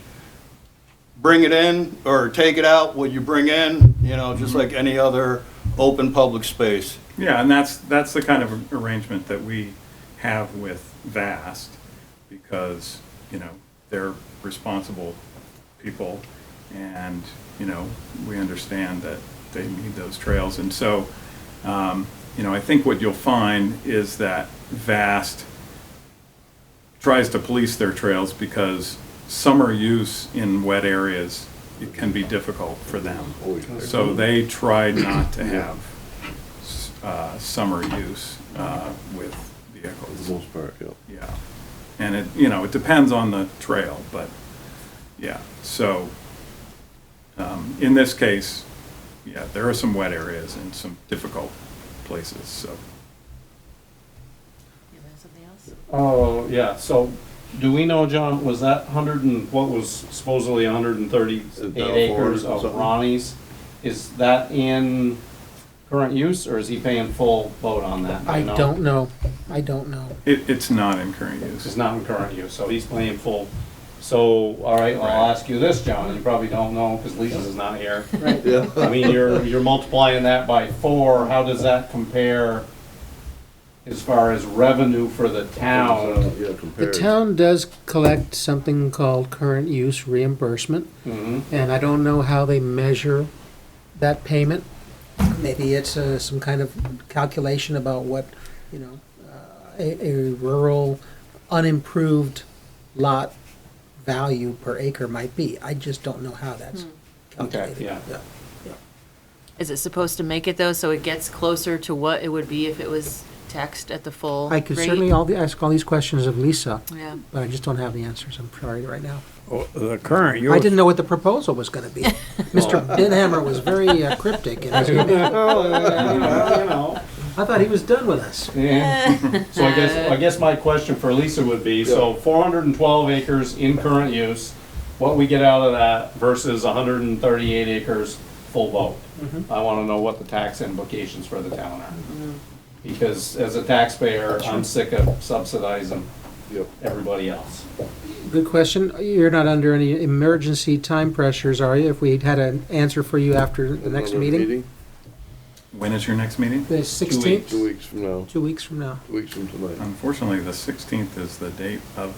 S7: Bring it in, or take it out, what you bring in, you know, just like any other open public space.
S8: Yeah, and that's the kind of arrangement that we have with VAST, because, you know, they're responsible people, and, you know, we understand that they need those trails. And so, you know, I think what you'll find is that VAST tries to police their trails, because summer use in wet areas, it can be difficult for them. So they try not to have summer use with
S3: For
S8: vehicles.
S3: the most part, yeah.
S8: Yeah. And it, you know, it depends on the trail, but, yeah. So, in this case, yeah, there are some wet areas and some difficult places, so.
S4: You have something else?
S2: Oh, yeah, so, do we know, John, was that what was supposedly 138
S3: down
S2: acres
S3: forward or
S2: of
S3: something?
S2: Ronnie's? Is that in current use, or is he paying full boat on that? Do
S1: I
S2: you know?
S1: don't know. I don't know.
S8: It's not in current use.
S2: It's not in current use, so he's paying full So, all right, well, I'll ask you this, John, you probably don't know, because Lisa's not here.
S3: Yeah.
S2: I mean, you're multiplying that by 4, how does that compare as far as revenue for the town?
S3: Yeah,
S1: The
S3: compared.
S1: town does collect something called current use reimbursement,
S2: Mhm.
S1: and I don't know how they measure that payment. Maybe it's some kind of calculation about what, you know, a rural, unimproved lot value per acre might be. I just don't know how that's calculated.
S2: yeah.
S4: Is it supposed to make it though, so it gets closer to what it would be if it was taxed at the full
S1: I could
S4: rate?
S1: certainly ask all these questions of Lisa,
S4: Yeah.
S1: but I just don't have the answers, I'm sorry, right now.
S6: Well, the current use.
S1: I didn't know what the proposal was gonna be. Mr. Binhammer was very cryptic in his email.
S2: Well, you know.
S1: I thought he was done with us.
S2: Yeah. So I guess my question for Lisa would be, so 412 acres in current use, what we get out of that versus 138 acres full vote? I wanna know what the tax implications for the town are. Because as a taxpayer, I'm sick of subsidizing
S3: Yep.
S2: everybody else.
S1: Good question. You're not under any emergency time pressures, are you? If we had an answer for you after the next
S3: Another
S1: meeting?
S8: When is your next meeting?
S1: The 16th?
S3: 2 weeks from now,
S1: 2 weeks from now.
S3: 2 weeks from tonight.
S8: Unfortunately, the 16th is the date of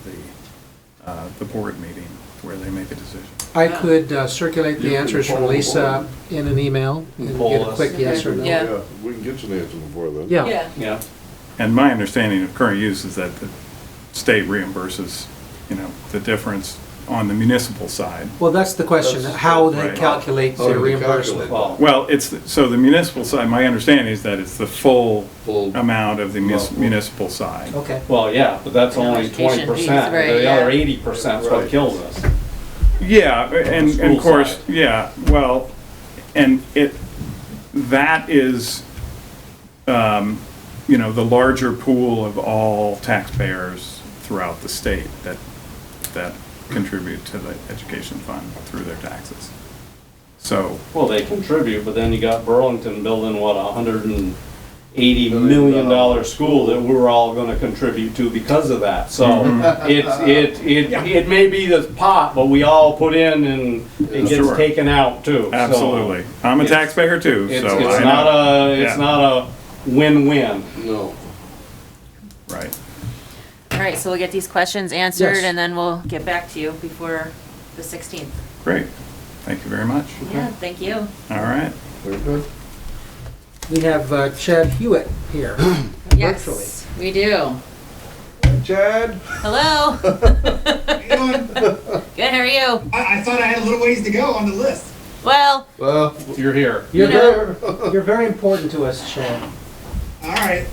S8: the board meeting where they make a decision.
S1: I could circulate
S3: You
S1: the
S3: can
S1: answers from
S3: poll the
S1: Lisa in an email and
S2: Poll
S1: get a
S2: us.
S1: quick yes or no.
S4: Yeah.
S3: We can get you an answer before then.
S1: Yeah.
S2: Yeah.
S8: And my understanding of current use is that the state reimburses, the difference on the municipal side.
S1: Well, that's the question, how they
S8: Right.
S1: calculate
S3: How
S1: their
S3: do they
S1: reimbursement.
S3: calculate
S2: Well,
S8: Well, so the municipal side, my understanding is that it's the full
S3: Full.
S8: amount of the
S3: Well,
S8: municipal side.
S1: Okay.
S2: well, yeah, but that's
S4: And
S2: only
S4: education
S2: 20%.
S4: piece, right,
S2: The
S4: yeah.
S2: other 80% is what
S3: Right.
S2: kills us.
S8: Yeah, and
S2: School
S8: of course,
S2: side.
S8: yeah, well, and that is, the larger pool of all taxpayers throughout the state that contribute to the education fund through their taxes. So,
S2: Well, they contribute, but then you got Burlington building, what, $180 million school that we're all gonna contribute to because of that. So it may be the pot, but we all put in and it gets
S8: Sure.
S2: taken out too. So
S8: absolutely. I'm a
S2: it's-
S8: taxpayer too, so
S2: It's
S8: I
S2: not
S8: know.
S2: it's
S8: Yeah.
S2: not a win-win.
S3: No.
S8: Right.
S4: All right, so we'll get these questions answered
S1: Yes.
S4: and then we'll get back to you before the 16th.
S8: Great. Thank you very much.
S4: Yeah, thank you.
S8: All right.
S3: Very good.
S1: We have Chad Hewitt here, virtually.
S4: Yes, we do.
S3: Chad?
S4: Hello.
S9: How you doing?
S4: Good, how are you?
S9: I thought I had a little ways to go on the list.
S4: Well,
S3: Well,
S2: You're here.
S1: You're
S4: You know-
S1: very, you're very important to us, Chad.
S9: All right.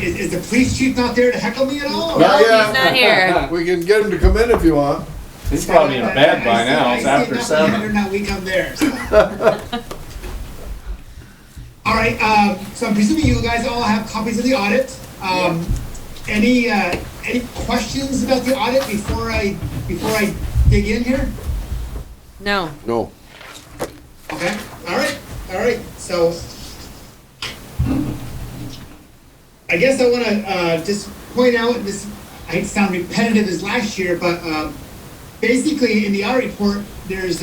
S9: Is the police chief not there to heckle me at all?
S3: Not
S4: no,
S3: yet.
S4: he's not here.
S3: we can get him to come in if you want.
S2: He's probably in bed by now, it's after 7.
S9: That week I'm there. So. All right. So I'm presuming you guys all have copies of the audit. Any questions about the audit before I dig in here?
S4: No.
S3: No.
S9: Okay. All right. So I guess I want to just point out this. I hate to sound repetitive as last year, but basically in the audit report, there's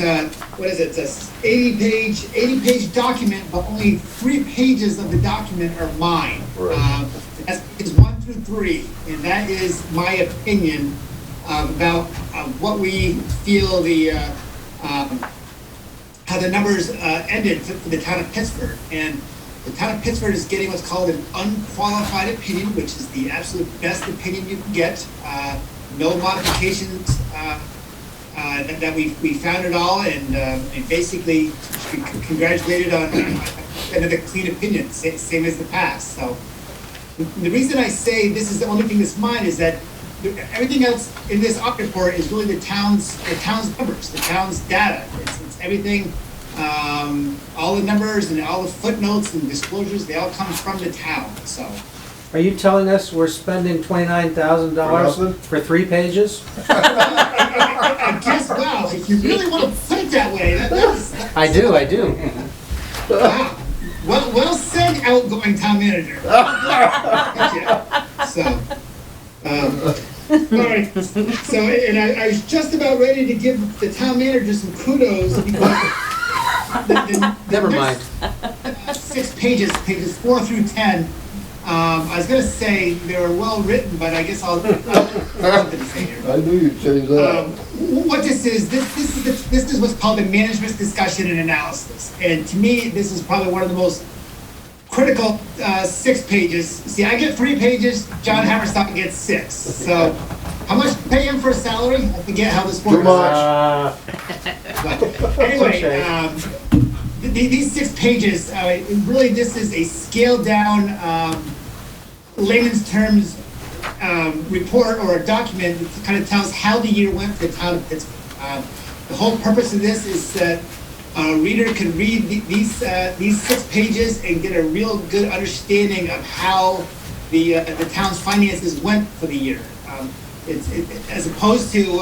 S9: what is it? It's a 80-page document, but only 3 pages of the document are mine.
S3: Right.
S9: That's pages 1 through 3, and that is my opinion about what we feel the how the numbers ended for the town of Pittsford. And the town of Pittsford is getting what's called an unqualified opinion, which is the absolute best opinion you can get. No modifications. That we found it all, and basically congratulated on another clean opinion, same as the past. So the reason I say this is the only thing that's mine is that everything else in this audit report is really the town's numbers, the town's data. It's everything, all the numbers and all the footnotes and disclosures, they all come from the town. So
S1: Are you telling us we're spending $29,000 for 3 pages?
S9: I guess, wow, if you really want to put it that way, that's
S1: I do.
S9: wow. Well said, outgoing town manager. Yeah. So, all right, so, and I was just about ready to give the town manager some kudos because
S1: Never mind.
S9: 6 pages, pages 4 through 10. I was gonna say they were well written, but I guess I'll something to say here.
S3: I knew you'd say that.
S9: What this is what's called the management discussion and analysis. And to me, this is probably one of the most critical 6 pages. See, I get 3 pages, John Hammerstock gets 6. So how much do you pay him for a salary? I forget how this works.
S3: Too much.
S9: But anyway, these 6 pages, really this is a scaled down layman's terms report or a document that kind of tells how the year went for the town of Pittsford. The whole purpose of this is that a reader can read these 6 pages and get a real good understanding of how the town's finances went for the year. As opposed to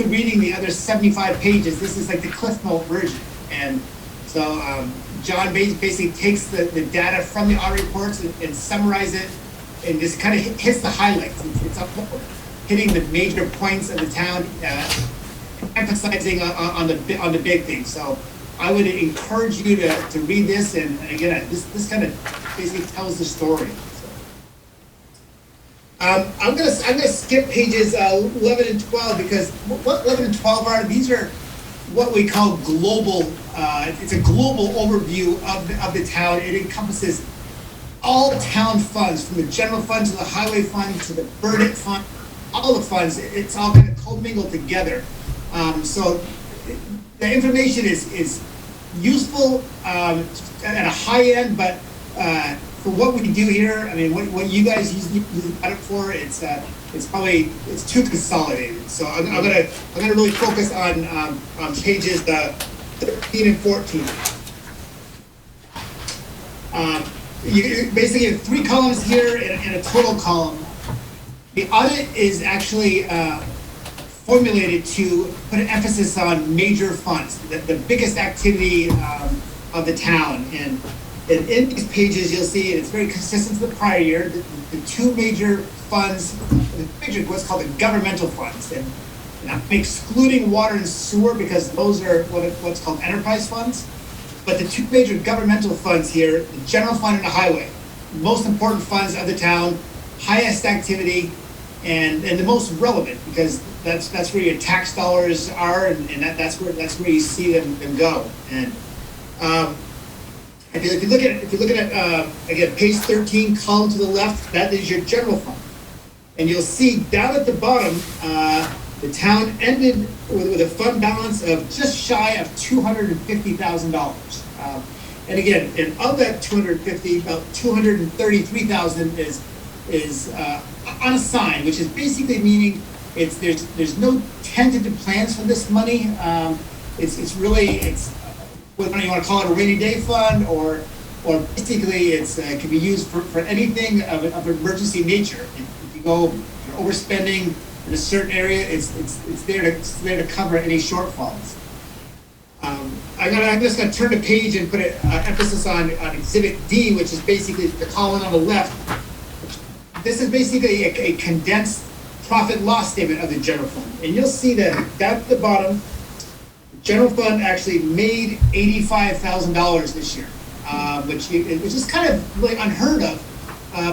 S9: reading the other 75 pages, this is like the Cliff Note version. And so John basically takes the data from the audit reports and summarizes it and just kind of hits the highlights. It's up hitting the major points of the town, emphasizing on the big things. So I would encourage you to read this, and again, this kind of basically tells the story. I'm gonna skip pages 11 and 12 because what 11 and 12 are, these are what we call global. It's a global overview of the town. It encompasses all town funds, from the general fund to the highway fund to the burden fund, all the funds. It's all kind of commingled together. So the information is useful at a high end, but for what we do here, I mean, what you guys use it for, it's too consolidated. So I'm gonna really focus on pages 13 and 14. You basically have 3 columns here and a total column. The audit is actually formulated to put an emphasis on major funds, the biggest activity of the town. And in these pages, you'll see it's very consistent to the prior year. The 2 major funds, what's called the governmental funds, and I'm excluding water and sewer because those are what's called enterprise funds. But the 2 major governmental funds here, the general fund and the highway, most important funds of the town, highest activity, and the most relevant, because that's where your tax dollars are, and that's where you see them go. And if you look at again, page 13, column to the left, that is your general fund, and you'll see down at the bottom, the town ended with a fund balance of just shy of $250,000. And again, and of that 250, about 233,000 is unassigned, which is basically meaning there's no tentative plans for this money. It's whether you want to call it a rainy day fund or basically it can be used for anything of emergency nature. If you go, if you're overspending in a certain area, it's there to cover any shortfalls. I'm just going to turn the page and put an emphasis on Exhibit D, which is basically the column on the left. This is basically a condensed profit loss statement of the general fund. And you'll see that down at the bottom, the general fund actually made $85,000 this year, which is kind of like unheard of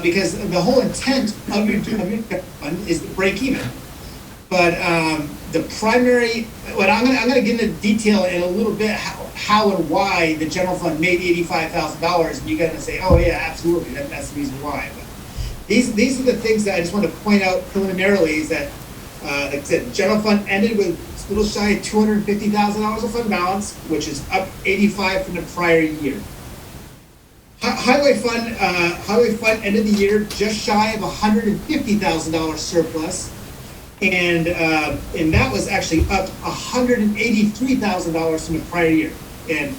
S9: because the whole intent of your fund is to break even. But the primary, I'm going to get into detail in a little bit how and why the general fund made $85,000, and you're going to say, oh yeah, absolutely, that's the reason why. But these are the things that I just want to point out preliminarily is that, like I said, general fund ended with a little shy of $250,000 of fund balance, which is up 85 from the prior year. Highway fund ended the year just shy of $150,000 surplus. And that was actually up $183,000 from the prior year. And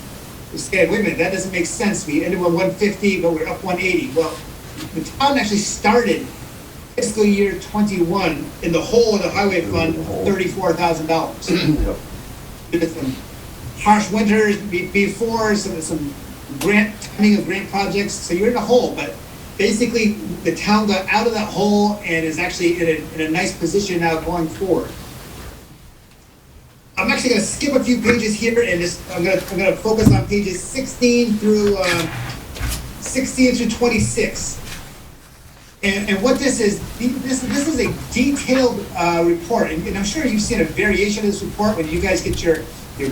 S9: you say, wait a minute, that doesn't make sense. We ended with 150, but we're up 180. Well, the town actually started fiscal year 21 in the whole of the highway fund, $34,000. With some harsh winters before, some timing of grant projects, so you're in the hole. But basically, the town got out of that hole and is actually in a nice position now going forward. I'm actually gonna skip a few pages here and I'm gonna focus on pages 16 through 26. And what this is a detailed report, and I'm sure you've seen a variation of this report when you guys get your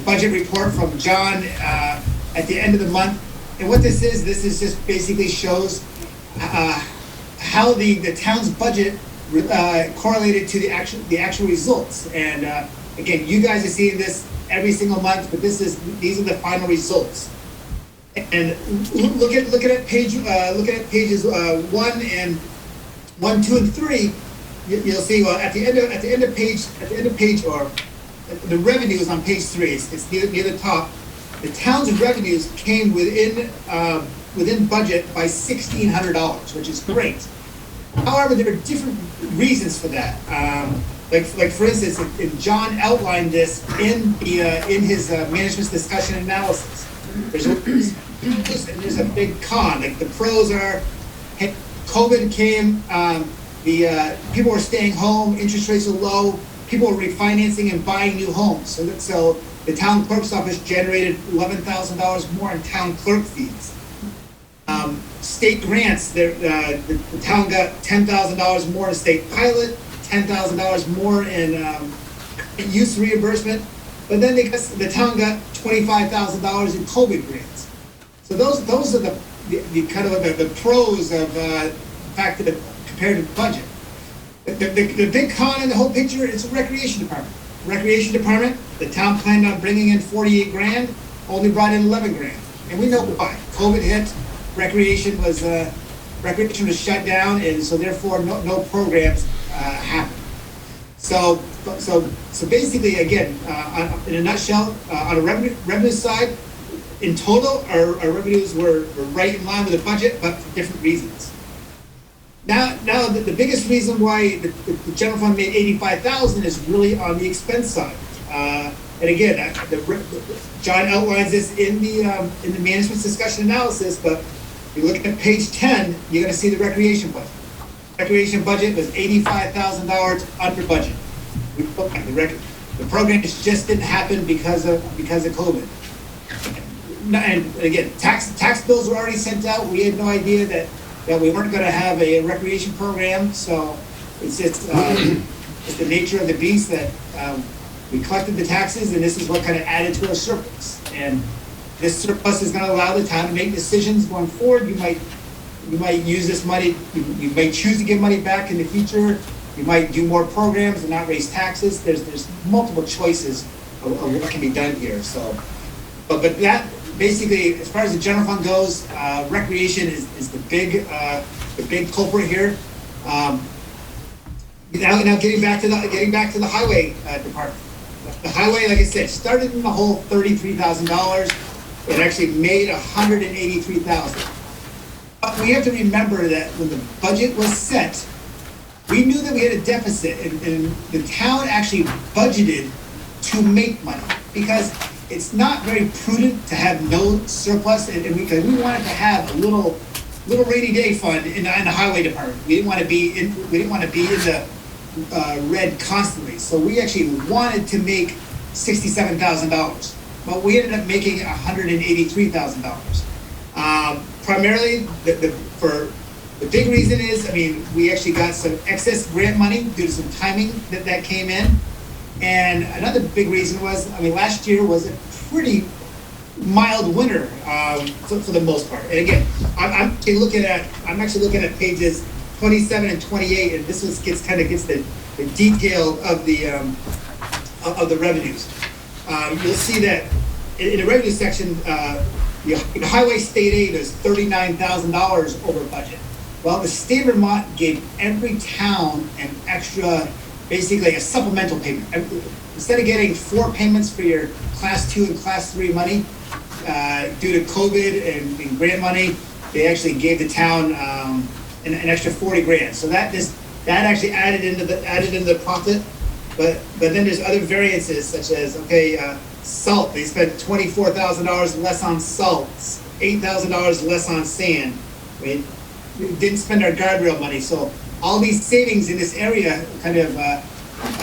S9: budget report from John at the end of the month. And what this is just basically shows how the town's budget correlated to the actual results. And again, you guys are seeing this every single month, but these are the final results. And looking at pages 1, 2, and 3, you'll see. Well, at the end of page, or the revenue is on page 3. It's near the top. The town's revenues came within budget by $1,600, which is great. However, there are different reasons for that. Like for instance, if John outlined this in his management's discussion analysis. There's a big con. Like the pros are, hey, COVID came, the people were staying home, interest rates are low, people were refinancing and buying new homes. So the town clerk's office generated $11,000 more in town clerk fees. State grants, the town got $10,000 more in state pilot, $10,000 more in use reimbursement, but then the town got $25,000 in COVID grants. So those are the kind of the pros of the fact that compared to the budget. The big con in the whole picture is the recreation department. Recreation department, the town planned on bringing in 48 grand, only brought in 11 grand. And we know why. COVID hit, recreation was shut down, and so therefore no programs happened. So basically, again, in a nutshell, on a revenue side, in total, our revenues were right in line with the budget, but for different reasons. Now the biggest reason why the general fund made $85,000 is really on the expense side. And again, John outlines this in the management's discussion analysis. But if you look at page 10, you're going to see the recreation budget. Recreation budget was $85,000 under budget. The program just didn't happen because of COVID. And again, tax bills were already sent out. We had no idea that we weren't going to have a recreation program. So it's the nature of the beast that we collected the taxes, and this is what kind of added to our surplus. And this surplus is going to allow the town to make decisions going forward. You might use this money. You may choose to give money back in the future. You might do more programs and not raise taxes. There's multiple choices of what can be done here. So, but that basically, as far as the general fund goes, recreation is the big culprit here. Now getting back to the highway department. The highway, like I said, started in the hole $33,000. It actually made $183,000. But we have to remember that when the budget was set, we knew that we had a deficit, and the town actually budgeted to make money, because it's not very prudent to have no surplus, and we wanted to have a little rainy day fund in the highway department. We didn't want to be in the red constantly, so we actually wanted to make $67,000, but we ended up making $183,000. Primarily, the big reason is, we actually got some excess grant money due to some timing that came in. And another big reason was, last year was a pretty mild winter for the most part. And again, I'm actually looking at pages 27 and 28, and this gets the detail of the revenues. You'll see that in the revenue section, the highway state aid is $39,000 over budget. Well, the state of Vermont gave every town an extra, basically a supplemental payment. Instead of getting 4 payments for your class 2 and class 3 money, due to COVID and grant money, they actually gave the town an extra 40 grand. So that actually added into the profit. But then there's other variances, such as salt. They spent $24,000 less on salt, $8,000 less on sand. didn't spend our guardrail money, so all these savings in this area kind of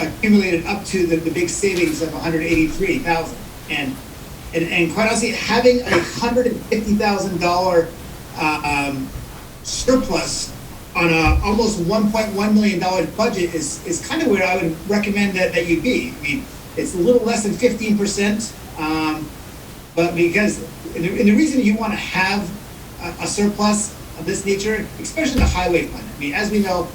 S9: accumulated up to the big savings of $183,000. And quite honestly, having a $150,000 surplus on a almost $1.1 million budget is kind of where I would recommend that you be. I mean, it's a little less than 15%, but because, and the reason you want to have a surplus of this nature, especially the highway fund. I mean, as we know,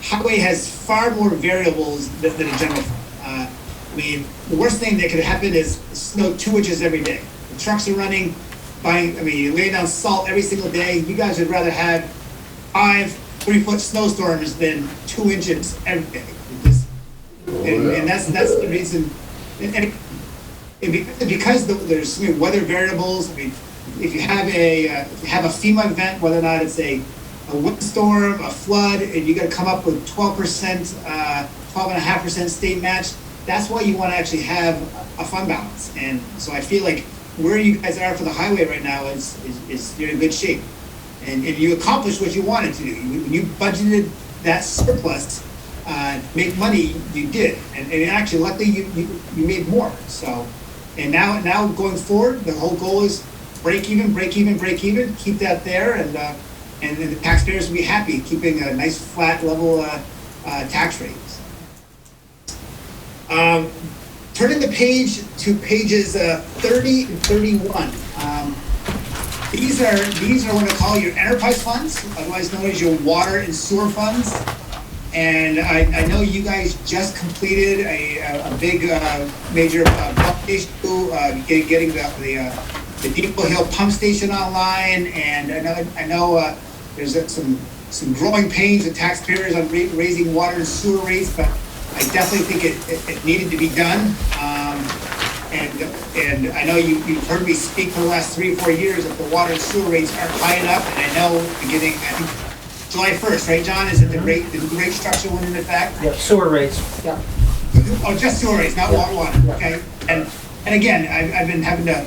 S9: highway has far more variables than a general fund. I mean, the worst thing that could happen is snow 2 inches every day. The trucks are running, you're laying down salt every single day. You guys would rather have 5 3-foot snowstorms than 2 inches every day. And that's the reason. And because there's so many weather variables. I mean, if you have a FEMA event, whether or not it's a windstorm, a flood, and you got to come up with 12%, 12.5% state match, that's why you want to actually have a fund balance. And so I feel like where you guys are for the highway right now is you're in good shape. And you accomplished what you wanted to do. When you budgeted that surplus, make money, you did. And actually, luckily, you made more. So, and now going forward, the whole goal is break even, keep that there, and the taxpayers will be happy keeping a nice flat level tax rate. Turning the page to pages 30 and 31. These are what I call your enterprise funds, otherwise known as your water and sewer funds. And I know you guys just completed a big major pump issue, getting the Depot Hill pump station online, and I know there's some growing pains with taxpayers on raising water and sewer rates, but I definitely think it needed to be done. And I know you've heard me speak for the last 3 or 4 years that the water and sewer rates aren't high enough, and I know beginning, I think, July 1st, right, John? Is it the rate structure went into effect?
S1: Yeah, sewer rates, yeah.
S9: Oh, just sewer rates, not water, okay? And again, I've been having to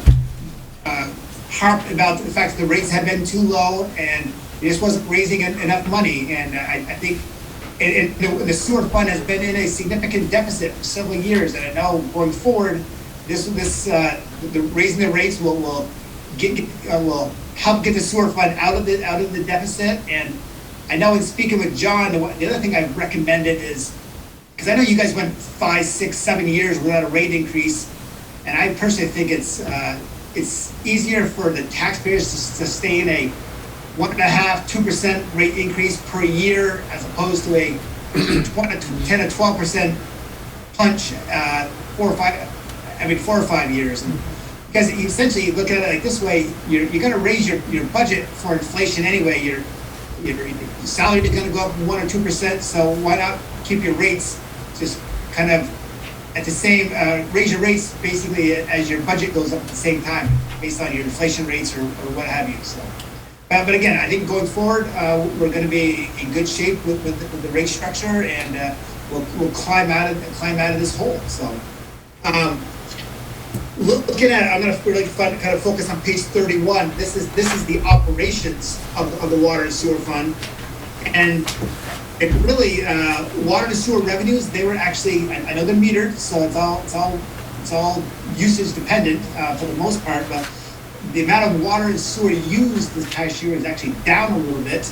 S9: harp about the fact that the rates have been too low, and it just wasn't raising enough money, and I think the sewer fund has been in a significant deficit for several years, and I know going forward, the raising the rates will help get the sewer fund out of the deficit. And I know in speaking with John, the other thing I've recommended is, because I know you guys went 5, 6, 7 years without a rate increase, and I personally think it's easier for the taxpayers to sustain a 1.5–2% rate increase per year as opposed to a 10 to 12% punch 4 or 5 years. And because essentially you look at it like this way, you're going to raise your budget for inflation anyway. Your salary is going to go up 1 or 2%, so why not keep your rates just kind of at the same, raise your rates basically as your budget goes up at the same time based on your inflation rates or what have you. So, but again, I think going forward, we're going to be in good shape with the rate structure, and we'll climb out of this hole. So. Looking at it, I'm going to really kind of focus on page 31. This is the operations of the water and sewer fund, and it really water and sewer revenues. They were actually, I know they're metered, so it's all usage dependent for the most part. But the amount of water and sewer used this past year is actually down a little bit.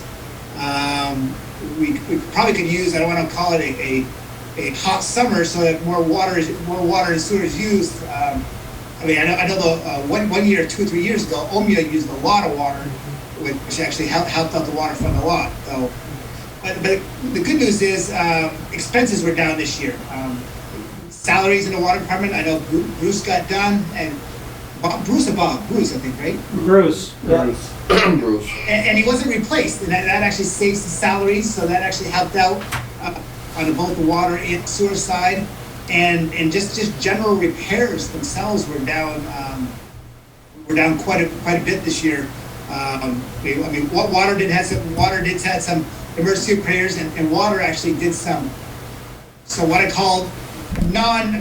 S9: We probably could use, I don't want to call it a hot summer, so that more water and sewer is used. I know the one year, 2 or 3 years ago, Omea used a lot of water, which actually helped out the water fund a lot. So, but the good news is expenses were down this year. Salaries in the water department, I know Bruce got done, and Bruce, I think, right?
S1: Bruce, yeah.
S3: Bruce.
S9: And he wasn't replaced, and that actually saves the salaries, so that actually helped out on both the water and sewer side. And just general repairs themselves were down quite a bit this year. Water did have some emergency repairs, and water actually did some. So what I call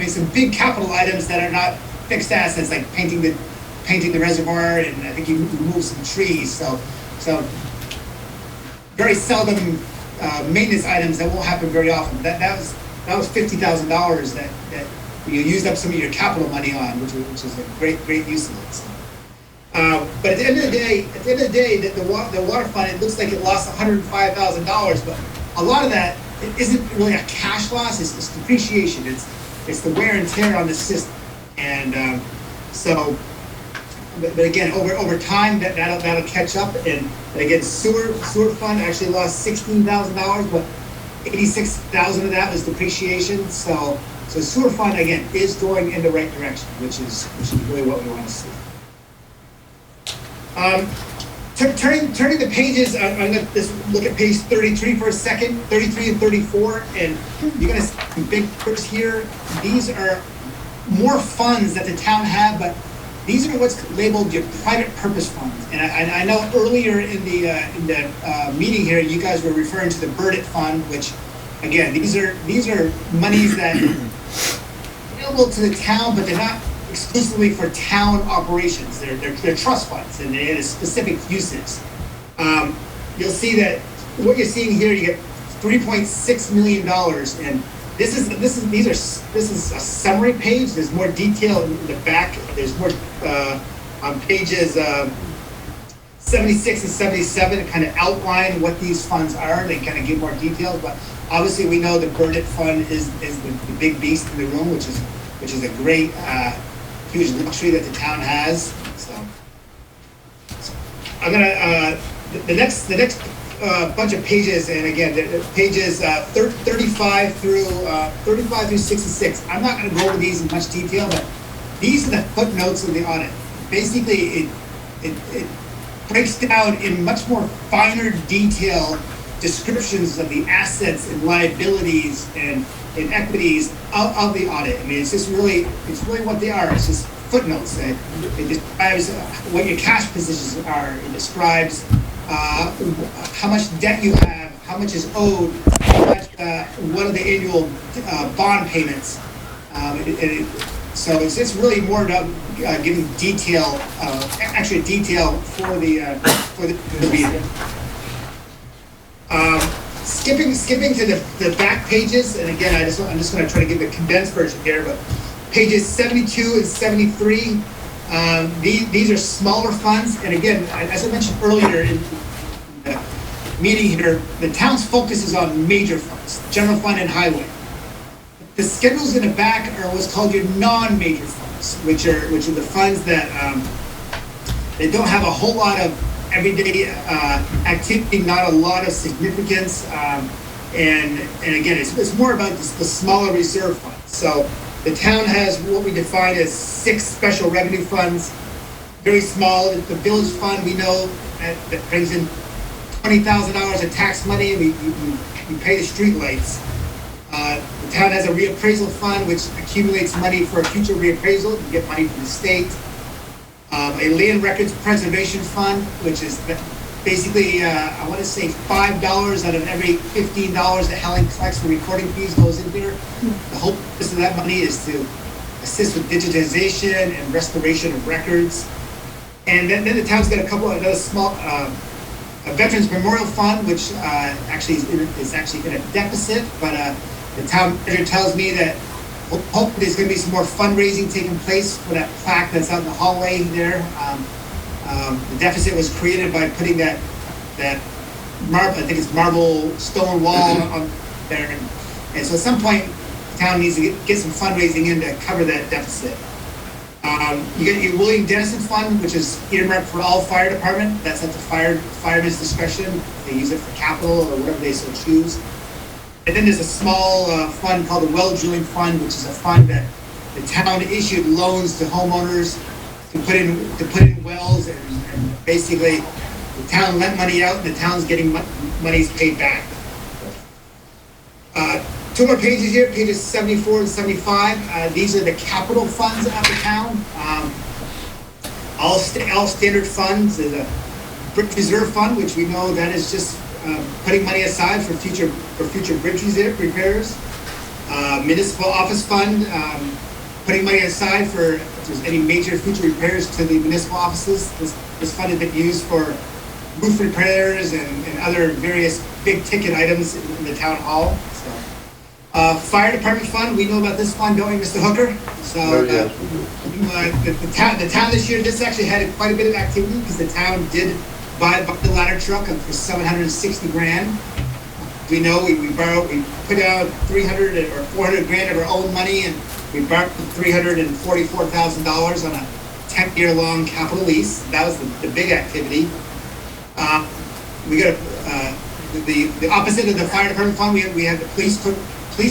S9: some big capital items that are not fixed assets, like painting the very seldom maintenance items that won't happen very often. That was $50,000 that you used up some of your capital money on, which is a great use of it. So. But at the end of the day, the water fund, it looks like it lost $105,000, but a lot of that it isn't really a cash loss. It's depreciation. It's the wear and tear on the system, and so. But again, over time, that'll catch up. And again, sewer fund actually lost $16,000, but $86,000 of that was depreciation. So sewer fund again is going in the right direction, which is really what we want to see. Turning the pages, I'm going to just look at page 33 for a second, 33 and 34, and you're going to see some big pictures here. These are more funds that the town have, but these are what's labeled your private purpose funds. And I know earlier in the meeting here, you guys were referring to the Burdett Fund, which, again, these are monies that are available to the town, but they're not exclusively for town operations. They're trust funds, and they have specific uses. You'll see that what you're seeing here, you get $3.6 million, and this is a summary page. There's more detail in the back. There's more on pages 76 and 77 to kind of outline what these funds are. They kind of give more details, but obviously we know the Burdett Fund is the big beast in the room, which is a great huge luxury that the town has. So I'm gonna the next bunch of pages, and again, the pages 35 through 66. I'm not going to go over these in much detail, but these are the footnotes of the audit. Basically, it breaks down in much more finer detail descriptions of the assets and liabilities and equities of the audit. I mean, it's really what they are. It's just footnotes. It describes what your cash positions are. It describes how much debt you have, how much is owed, what are the annual bond payments. So it's really more about giving detail, extra detail for the reader. Skipping to the back pages, and again, I'm just going to try to give the condensed version here, but pages 72 and 73. These are smaller funds, and again, as I mentioned earlier in the meeting here, the town's focus is on major funds, general fund and highway. The schedules in the back are what's called your non-major funds, which are the funds that they don't have a whole lot of everyday activity, not a lot of significance, and again, it's more about the smaller reserve funds. So the town has what we define as 6 special revenue funds, very small. The village fund, we know, that brings in $20,000 of tax money, and we pay the street lights. The town has a reappraisal fund, which accumulates money for a future reappraisal. You get money from the state. A land records preservation fund, which is basically, I want to say $5 out of every $15 that Helen collects for recording fees goes in here. The whole purpose of that money is to assist with digitization and restoration of records. And then the town's got another small, a Veterans Memorial Fund, which actually is actually in a deficit, but the town manager tells me that hopefully there's going to be some more fundraising taking place for that plaque that's out in the hallway there. The deficit was created by putting that marble, I think it's marble stone wall on there, and so at some point the town needs to get some fundraising in to cover that deficit. You get your William Dennison Fund, which is earmarked for all fire department. That's at the fireman's discretion. They use it for capital or whatever they so choose. And then there's a small fund called the Well Drilling Fund, which is a fund that the town issued loans to homeowners to put in wells, and basically the town lent money out, and the town's getting monies paid back. 2 more pages here, pages 74 and 75. These are the capital funds of the town. All standard funds. There's a bridge reserve fund, which we know that is just putting money aside for future bridge repairs. Municipal office fund, putting money aside for if there's any major future repairs to the municipal offices. This fund has been used for roof repairs and other various big ticket items in the town hall, so. Fire department fund, we know about this fund, don't we, Mr. Hooker? So, the town this year, this actually had quite a bit of activity, because the town did buy the ladder truck for $760,000. We know we put out 300 or 400 grand of our own money, and we borrowed $344,000 on a 10-year-long capital lease. That was the big activity. We got the opposite of the fire department fund. We have the police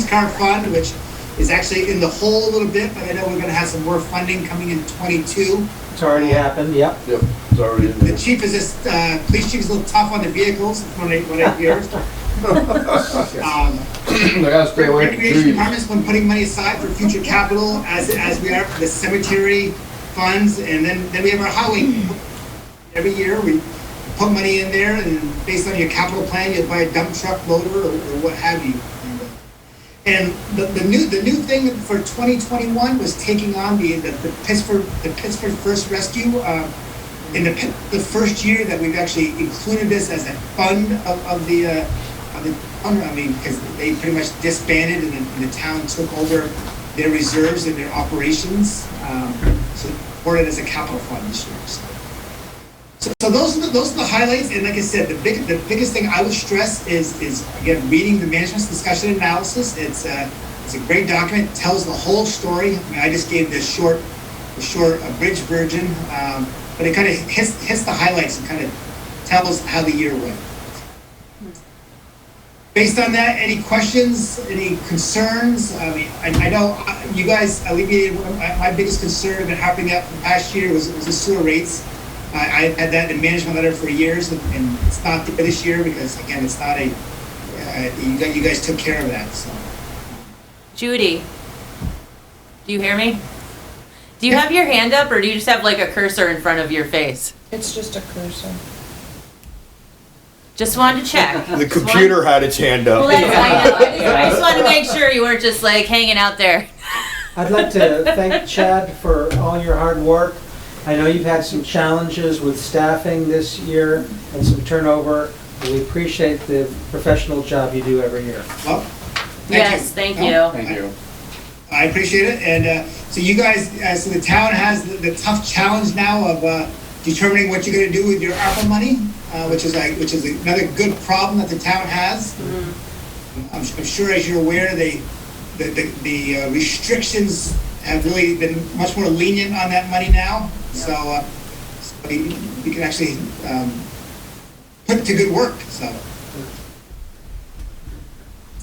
S9: car fund, which is actually in the hole a little bit, but I know we're going to have some more funding coming in 22.
S1: It's already happened, yep.
S3: Yep, it's already in there.
S9: The chief is just, police chief is a little tough on the vehicles, what I hear.
S3: They gotta stay away from
S9: Recreation
S3: trees.
S9: department's been putting money aside for future capital, as we are for the cemetery funds, and then we have our highway. Every year, we put money in there, and based on your capital plan, you buy a dump truck loader or what have you. And the new thing for 2021 was taking on the Pittsford First Rescue. In the first year that we've actually included this as a fund of the fund, I mean, because they pretty much disbanded and the town took over their reserves and their operations. So reported as a capital fund this year. So those are the highlights, and like I said, the biggest thing I would stress is again reading the management's discussion and analysis. It's a great document, it tells the whole story. I mean, I just gave the short abridged version, but it kind of hits the highlights and kind of tells how the year went. Based on that, any questions, any concerns? I mean, I know you guys alleviated my biggest concern I've been harping up from past year was the sewer rates. I had that in management letter for years, and it's not there this year because, again, it's not you guys took care of that, so.
S4: Judy, do you hear me? Do you have your hand up, or do you just have like a cursor in front of your face?
S5: It's just a cursor.
S4: Just wanted to check.
S7: The computer had its hand
S4: Well,
S7: up.
S4: that's, I know. I just wanted to make sure you weren't just like hanging out there.
S1: I'd like to thank Chad for all your hard work. I know you've had some challenges with staffing this year and some turnover. We appreciate the professional job you do every year.
S9: Well,
S4: Yes, thank you.
S2: Thank you.
S9: I appreciate it, and so you guys, so the town has the tough challenge now of determining what you're going to do with your ARPA money, which is another good problem that the town has. I'm sure, as you're aware, the restrictions have really been much more lenient on that money now. So we can actually put it to good work. So.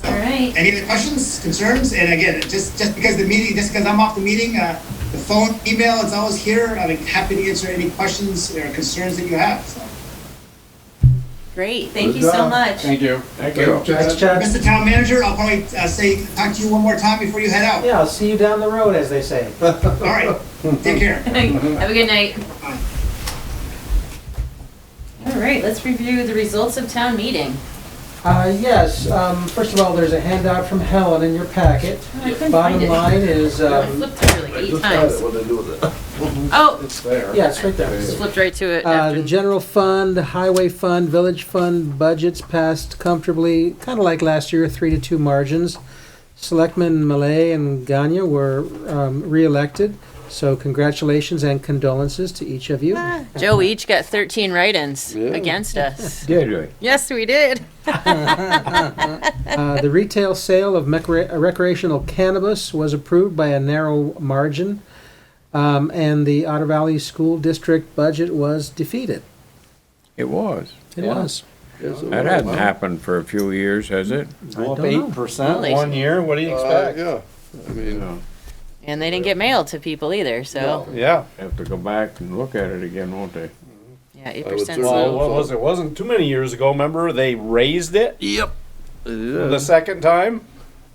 S4: All right.
S9: Any other questions, concerns? And again, just because I'm off the meeting, the phone, email, it's always here. I'm happy to answer any questions or concerns that you have. So.
S4: Great. Thank you so much.
S2: Thank you.
S6: Thank you.
S1: Thanks, Chad.
S9: Mr. Town Manager, I'll probably talk to you one more time before you head out.
S1: Yeah, I'll see you down the road, as they say.
S9: All right. Take care.
S4: Have a good night.
S9: Bye.
S4: All right, let's review the results of town meeting.
S1: Yes, first of all, there's a handout from Helen in your packet.
S4: I couldn't
S1: Bottom
S4: find it.
S1: line is,
S4: I flipped through like 8 times.
S3: What they do with it?
S4: Oh,
S2: It's there.
S1: yeah, it's right there.
S4: just flipped right to it.
S1: The
S4: after.
S1: general fund, highway fund, village fund budgets passed comfortably, kind of like last year, 3-2 margins. Selectmen Malay and Gagne were re-elected, so congratulations and condolences to each of you.
S4: Joe, we each got 13 write-ins
S3: Yeah.
S4: against us.
S6: Did we?
S4: Yes, we did.
S1: The retail sale of recreational cannabis was approved by a narrow margin, and the Otter Valley School District budget was defeated.
S6: It was.
S1: It was.
S6: That hasn't happened for a few years, has it?
S1: Go up
S4: Well,
S1: 8%
S4: they-
S1: one year, what do you expect?
S3: Yeah, I mean,
S6: No.
S4: And they didn't get mailed to people either, so,
S1: Yeah.
S6: Have to go back and look at it again, won't they?
S4: yeah,
S3: I would
S4: 8%
S3: certainly-
S4: low.
S3: Well, what was
S10: It wasn't too many years ago, remember, they raised it
S3: Yep.
S10: the second time?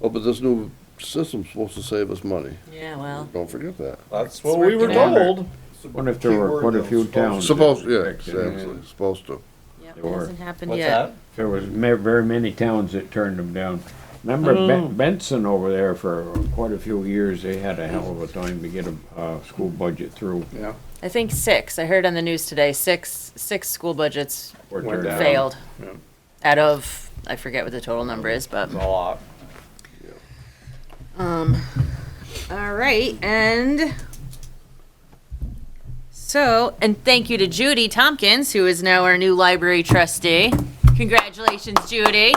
S3: Oh, but this new system's supposed to save us money.
S4: Yeah, well,
S3: Don't forget that.
S10: That's what we were
S4: working on it.
S10: told.
S6: What if there were quite a few towns?
S3: Supposed,
S6: that
S3: yeah,
S6: affected it?
S3: exactly, supposed to.
S4: yep,
S6: They
S4: it
S6: were.
S4: hasn't happened
S10: What's
S4: yet.
S10: that?
S6: There was very many towns that turned them down. Remember Benson over there for quite a few years, they had a hell of a time to get a school budget through.
S10: Yeah.
S4: I think 6. I heard on the news today, six school budgets
S10: Went down.
S4: failed.
S10: Yeah.
S4: Out of, I forget what the total number is, but.
S10: It's a lot.
S4: All right, and so, and thank you to Judy Tompkins, who is now our new library trustee. Congratulations, Judy.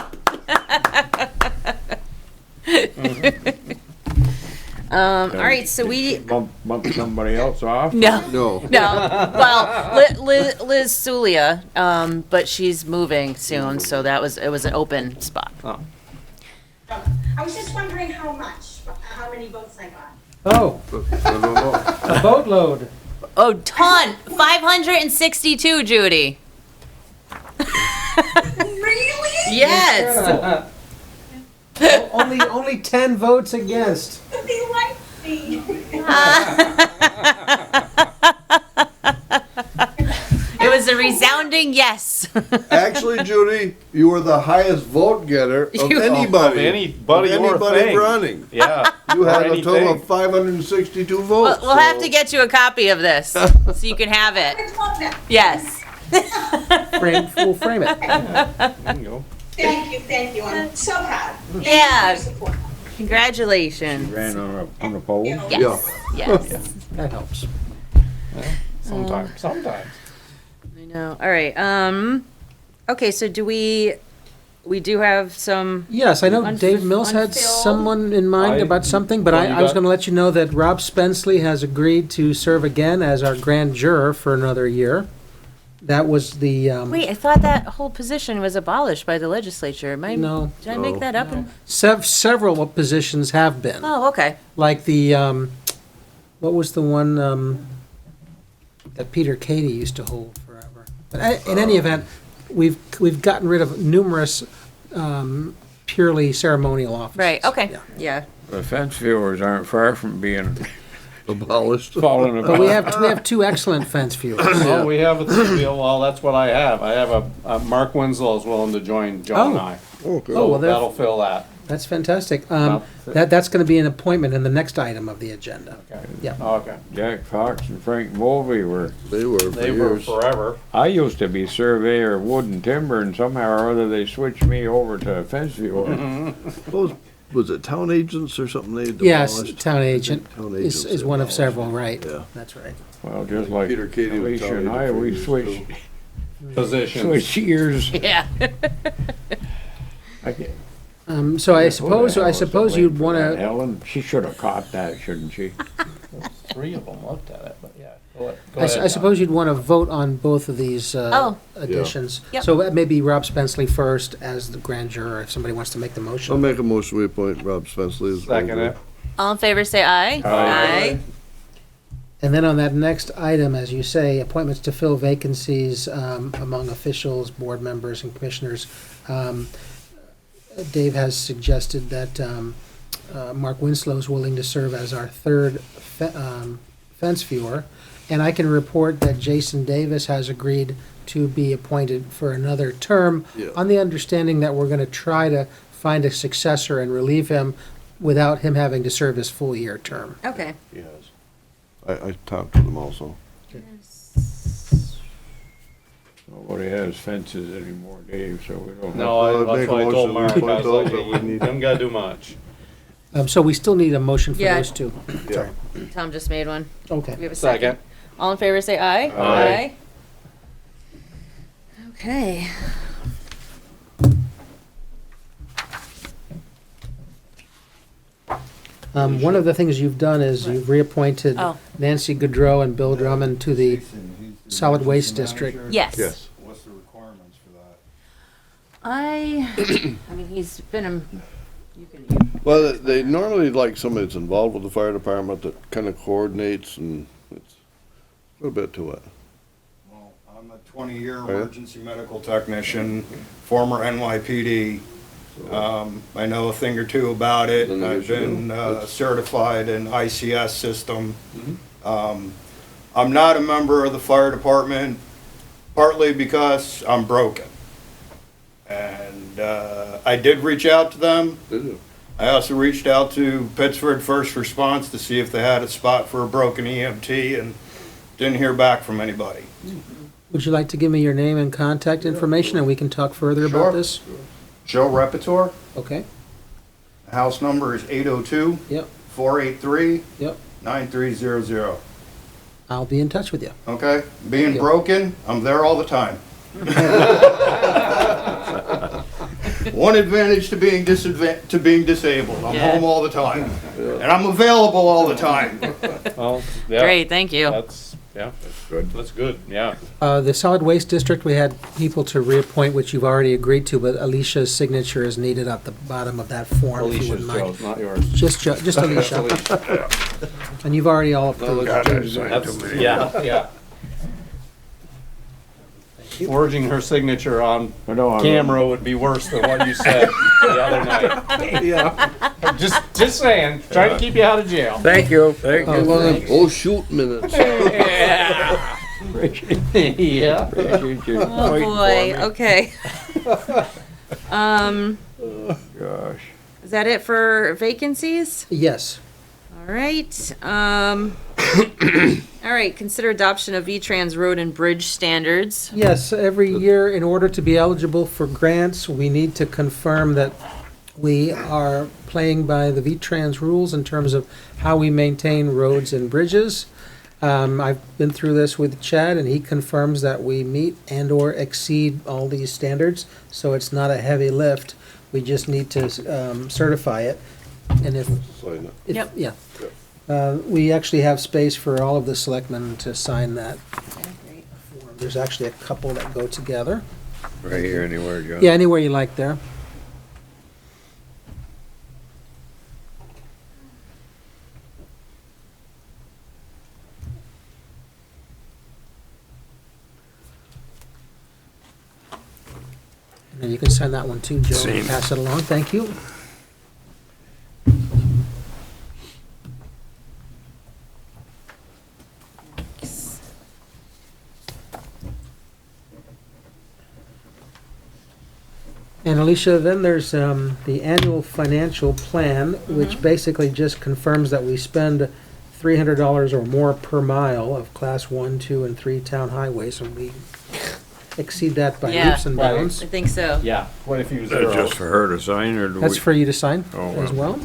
S4: All right, so we,
S6: Bump somebody else off?
S4: no,
S3: No.
S4: no, well, Liz Soulia, but she's moving soon, so it was an open spot.
S10: Oh.
S11: I was just wondering how many votes I got.
S1: Oh,
S3: I don't know.
S1: a boatload.
S4: Oh, ton, 562, Judy.
S11: Really?
S4: Yes.
S1: Only 10 votes against.
S11: They like me.
S4: It was a resounding yes.
S3: Actually, Judy, you were the highest vote getter of
S4: You-
S3: anybody.
S10: Of anybody or thing.
S3: running.
S10: Yeah.
S3: You
S10: or
S3: had a total
S10: anything.
S3: of 562
S4: We'll,
S3: votes.
S4: we'll have
S3: so-
S4: to get you a copy of this so you can have it.
S11: I love that.
S4: Yes.
S1: We'll frame it.
S10: There you go.
S11: Thank you. I'm so proud. Thank you
S4: Yeah.
S11: for your support.
S4: Congratulations.
S6: Ran on a pole?
S4: Yes. Yes.
S1: That helps.
S10: Sometimes.
S4: I know. All right. Okay. So we do have some.
S1: Yes, I know Dave Mills had
S4: unfilled.
S1: someone in mind about something, but
S10: Well, you
S1: I was
S10: got-
S1: going to let you know that Rob Spenceley has agreed to serve again as our grand juror for another year. That was the,
S4: Wait, I thought that whole position was abolished by the legislature.
S1: no,
S4: Did I make that up?
S1: several positions have been.
S4: Oh, okay.
S1: Like the, what was the one that Peter Cady used to hold forever? But in any event, we've gotten rid of numerous purely ceremonial offices.
S4: Right. Okay.
S1: Yeah.
S4: Yeah.
S6: The fence viewers aren't far from being
S3: Abolished.
S6: falling apart.
S1: But we have two excellent fence viewers.
S10: Well, we have a deal. Well, that's what I have. I have a Mark Winslow is willing to join Joe and I.
S3: Okay.
S1: Oh, well, they're-
S10: That'll fill that.
S1: That's fantastic.
S10: Well,
S1: That's going to be an appointment in the next item of the agenda.
S10: Okay.
S1: Yeah.
S10: Okay.
S6: Jack Fox and Frank Mulvey were,
S3: They were for
S10: They were
S3: years.
S10: forever.
S6: I used to be surveyor of wood and timber, and somehow or other they switched me over to fence viewer.
S3: Was it town agents or something they
S1: Yes,
S3: demolished?
S1: town agent
S3: Town
S1: is
S3: agents
S1: one of
S3: demolished.
S1: several, right?
S3: Yeah.
S1: That's right.
S6: Well, just like
S3: Peter Cady was
S6: Alicia
S3: town
S6: and
S3: agent
S6: I,
S3: for
S6: we
S3: years,
S6: switched,
S3: too.
S10: Positions.
S6: switched years.
S4: Yeah.
S6: I can't-
S1: So I
S6: Who the
S1: suppose
S6: hell was to blame
S1: you'd
S6: for
S1: want
S6: that,
S1: to.
S6: Helen, she should have caught that, shouldn't she?
S10: 3 of them looked at it, but yeah. Go
S1: I
S10: ahead,
S1: suppose you'd want to vote on both of these
S4: Oh.
S1: additions.
S4: Yep.
S1: So maybe Rob Spenceley first as the grand juror, if somebody wants to make the
S3: I'll
S1: motion.
S3: make a motion we appoint Rob Spenceley as.
S10: Second it.
S4: All in favor, say aye.
S6: Aye.
S1: And then on that next item, as you say, appointments to fill vacancies among officials, board members, and commissioners. Dave has suggested that Mark Winslow is willing to serve as our third fence viewer. And I can report that Jason Davis has agreed to be appointed for another term
S3: Yeah.
S1: on the understanding that we're going to try to find a successor and relieve him without him having to serve his full year term.
S4: Okay.
S3: Yes. I talked to them also.
S6: Nobody has fences anymore, Dave, so we don't.
S10: No,
S3: I'd
S10: that's
S3: make a
S10: what I told
S3: motion
S10: Mark.
S3: to
S10: I was
S3: appoint
S10: like,
S3: those, but we need-
S10: haven't got to do much.
S1: So we still need a motion for
S4: Yeah.
S1: those two.
S3: Yeah.
S4: Tom just made one.
S1: Okay.
S4: We have a second. All in favor, say aye.
S10: Aye.
S4: Okay.
S1: One of the things you've done is you've reappointed
S4: Oh.
S1: Nancy Goudreau and Bill Drummond to the Solid Waste District.
S4: Yes.
S3: Yes.
S7: What's the requirements for that?
S4: I mean, he's been you can.
S3: Well, they normally like somebody that's involved with the fire department that kind of coordinates, and it's a little bit to it.
S7: Well, I'm a 20-year
S3: yeah?
S7: emergency medical technician, former NYPD. I know a thing or two about it.
S3: Then
S7: I've
S3: you
S7: been
S3: should.
S7: certified in ICS system. I'm not a member of the fire department, partly because I'm broken. And I did reach out to them.
S3: Did you?
S7: I also reached out to Pittsford First Response to see if they had a spot for a broken EMT and didn't hear back from anybody.
S1: Would you like to give me your name and contact information, and we can talk further
S7: Sure.
S1: about this?
S7: Joe Repertoire,
S1: Okay,
S7: house number is 802
S1: yep,
S7: 483
S1: yep.
S7: 9300.
S1: I'll be in touch with you.
S7: Okay? Being
S1: you.
S7: broken, I'm there all the time. One advantage to being disabled. I'm
S4: Yeah.
S7: home all the time. And I'm available all the time.
S10: Well, yeah,
S4: Great, thank you.
S10: that's, yeah, that's good. That's good, yeah.
S1: The Solid Waste District, we had people to reappoint, which you've already agreed to, but Alicia's signature is needed at the bottom of that form, if you
S10: Alicia's
S1: wouldn't mind.
S10: Joe's, not yours.
S1: Just Alicia. And you've already all approved.
S10: That's, yeah. Forging her signature on camera would be worse than what you said the other night.
S3: Yeah.
S10: Just saying, trying to keep you out of jail.
S6: Thank you, thank you.
S1: Oh, thanks.
S3: Oh, shoot minutes.
S10: Yeah. Yeah.
S6: Appreciate you
S4: Oh,
S6: waiting
S4: boy,
S6: for me.
S4: okay.
S6: Gosh.
S4: Is that it for vacancies?
S1: Yes.
S4: All right, all right, consider adoption of V-Trans road and bridge standards.
S1: Yes, every year, in order to be eligible for grants, we need to confirm that we are playing by the V-Trans rules in terms of how we maintain roads and bridges. I've been through this with Chad, and he confirms that we meet and/or exceed all these standards, so it's not a heavy lift. We just need to certify it, and
S3: Sign it.
S4: Yep.
S1: yeah. We actually have space for all of the selectmen to sign that form. There's actually a couple that go together.
S6: Right here anywhere, Joe.
S1: Yeah, anywhere you like there. And you can sign that one too, Joe.
S6: Same.
S1: Pass it along. Thank you. And Alicia, then there's the annual financial plan, which basically just confirms that we spend $300 or more per mile of Class 1, 2, and 3 town highways, and we exceed that by
S4: Yeah.
S1: leaps and
S7: Right.
S1: bounds.
S4: I think so.
S7: Yeah, quite a few
S6: That's
S7: zeros.
S6: just for her to sign, or do we?
S1: That's for you to sign
S6: Oh,
S1: as well?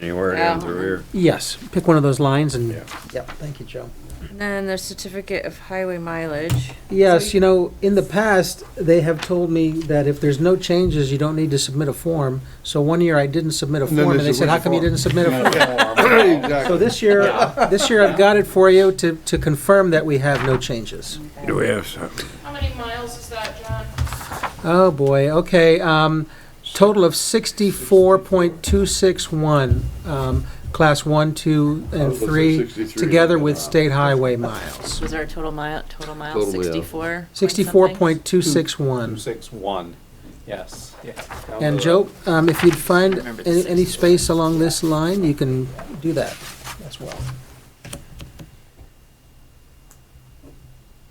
S6: Anywhere down through here.
S1: Yes, pick one of those lines and,
S6: Yeah.
S1: yep, thank you, Joe.
S4: And then the certificate of highway mileage.
S1: Yes, you know, in the past, they have told me that if there's no changes, you don't need to submit a form. So one year I didn't submit a
S3: And then
S1: form,
S3: they
S1: and they said,
S3: said,
S1: how come you
S3: "What's
S1: didn't submit a form?
S3: Exactly.
S1: So this year I've got it for you to confirm that we have no changes.
S6: Do we have something?
S5: How many miles is that, John?
S1: Oh, boy, okay, total of 64.261, Class 1, 2, and
S3: was gonna say
S1: 3,
S3: 63.
S1: together with state highway miles.
S4: Was our total mile,
S3: Totally, yeah.
S4: 64?
S1: 64.261.
S10: 261, yes, yeah.
S1: And Joe, if you'd find
S4: Remember the
S1: any
S4: 64.
S1: space along this line, you can do that as well.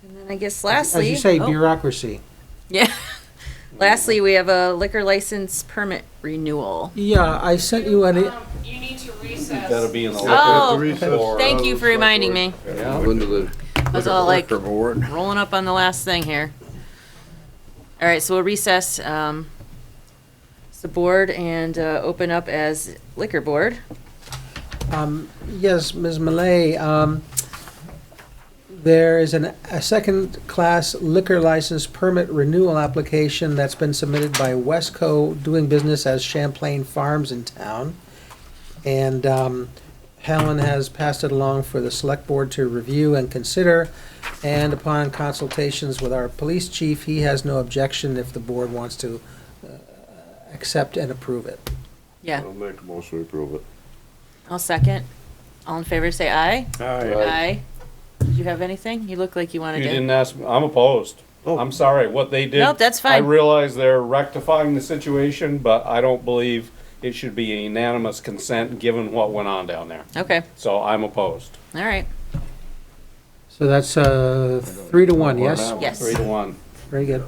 S4: And then I guess
S1: As
S4: lastly.
S1: you say,
S4: oh,
S1: bureaucracy.
S4: Yeah. Lastly, we have a liquor license permit renewal.
S1: Yeah, I sent you an,
S5: You need to recess.
S10: Gotta be in the.
S4: Oh,
S3: Recess.
S4: thank you for reminding me.
S10: Yeah.
S3: When do they?
S4: I was all like
S6: Liquor board.
S4: rolling up on the last thing here. All right, so we'll recess the board and open up as liquor board.
S1: yes, Ms. Malay, there is a second-class liquor license permit renewal application that's been submitted by Wesco, doing business as Champlain Farms in town. And Helen has passed it along for the select board to review and consider. And upon consultations with our police chief, he has no objection if the board wants to accept and approve it.
S4: Yeah,
S3: I'll make a motion to approve it.
S4: I'll second. All in favor, say aye.
S6: Aye.
S4: Aye. Did you have anything? You look like you wanted
S10: You
S4: to.
S10: didn't ask, I'm opposed.
S3: Oh.
S10: I'm sorry, what they did.
S4: Nope, that's
S10: I
S4: fine.
S10: realize they're rectifying the situation, but I don't believe it should be a unanimous consent given what went on down there.
S4: Okay,
S10: So I'm opposed.
S4: all right.
S1: So that's 3-1, yes?
S4: Yes.
S10: 3-1.
S1: Very good.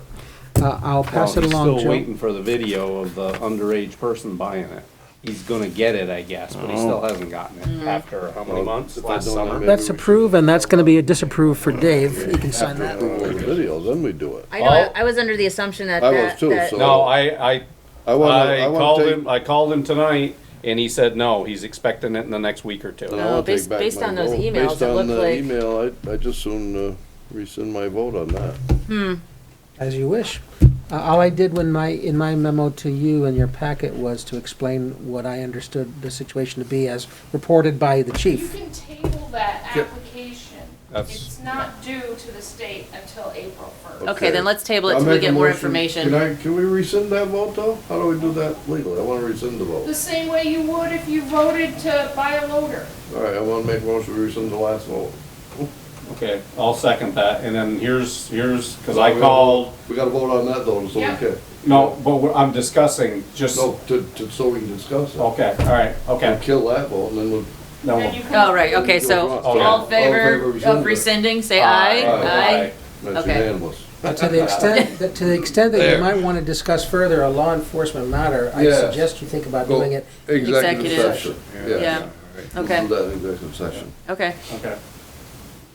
S1: I'll pass it
S10: Well,
S1: along,
S10: he's still
S1: Joe.
S10: waiting for the video of the underage person buying it. He's gonna get it, I guess, but he still hasn't gotten it after how many months?
S3: If I
S10: Last
S3: don't
S10: summer?
S3: have it-
S1: That's approve, and that's gonna be a disapprove for Dave. You can sign that.
S3: Approval of the videos, then we do it.
S4: I know, I was under the assumption that
S3: I was
S4: that,
S3: too,
S4: that-
S3: so-
S2: No, I
S3: I
S2: called him tonight, and he said no, he's expecting it in the next week or two.
S3: And I
S4: No,
S3: wanna take
S4: based-
S3: back
S4: based
S3: my
S4: on those
S3: vote.
S4: emails,
S3: Based
S4: it
S3: on
S4: looked
S3: the
S4: like-
S3: email, I just soon rescind my vote on that.
S1: As you wish. All I did in my memo to you and your packet was to explain what I understood the situation to be as reported by the
S5: You
S1: chief.
S5: can table that application.
S2: That's-
S5: It's not due to the state until April 1st.
S4: Okay, then let's table it
S3: I'll
S4: till we
S3: make a
S4: get more
S3: motion.
S4: information.
S3: Can we rescind that vote though? How do we do that legally? I wanna rescind the vote.
S5: The same way you would if you voted to buy a loader.
S3: All right, I wanna make a motion to rescind the last vote.
S2: Okay, I'll second that, and then here's, cause I called,
S3: We gotta vote on that though, so we
S5: Yeah.
S3: can,
S2: no, but I'm discussing, just,
S3: no, so we can discuss it.
S2: okay, all right,
S3: We'll
S2: okay.
S3: kill that vote and then we'll.
S2: No,
S5: Then you can.
S4: Oh, right, okay, so
S3: Okay.
S4: all in favor
S3: All in favor
S4: of
S3: of
S4: rescinding, say aye.
S3: Aye. That's
S4: Okay.
S3: unanimous.
S1: But to the extent that you
S3: There.
S1: might want to discuss further a law enforcement matter, I
S3: Yes.
S1: suggest you think about
S3: Go
S1: doing it.
S3: Executive
S4: Executive.
S3: session.
S4: Yeah,
S3: We'll
S4: okay,
S3: do that in executive session.
S4: okay,
S2: okay.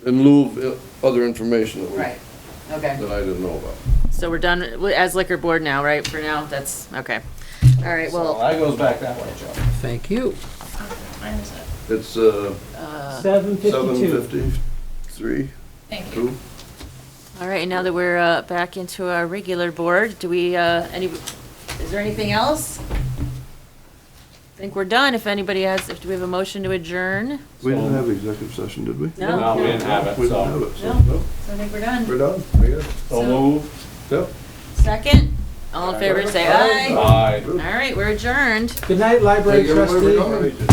S3: In lieu of other information that we,
S4: right, okay.
S3: that I didn't know about.
S4: So we're done as liquor board now, right? For now, that's, okay. All right,
S2: Well,
S4: well,
S2: that goes back that way, Joe.
S1: Thank you.
S5: Mine is it.
S3: It's,
S1: 7:52.
S3: 7:53,
S5: Thank you.
S3: 2.
S4: all right, now that we're back into our regular board, do we, is there anything else? I think we're done. If anybody has, do we have a motion to adjourn?
S3: We didn't have executive session, did we?
S2: No, we didn't have it,
S3: We didn't
S2: so.
S3: have it, so,
S4: No.
S3: no.
S4: So I think we're done.
S3: We're done, I guess.
S2: So move.
S3: Yep.
S4: Second, all in favor, say aye.
S2: Aye.
S4: All right, we're adjourned.
S1: Good night, library
S3: Thank you, everybody, for
S1: trustee.
S3: coming.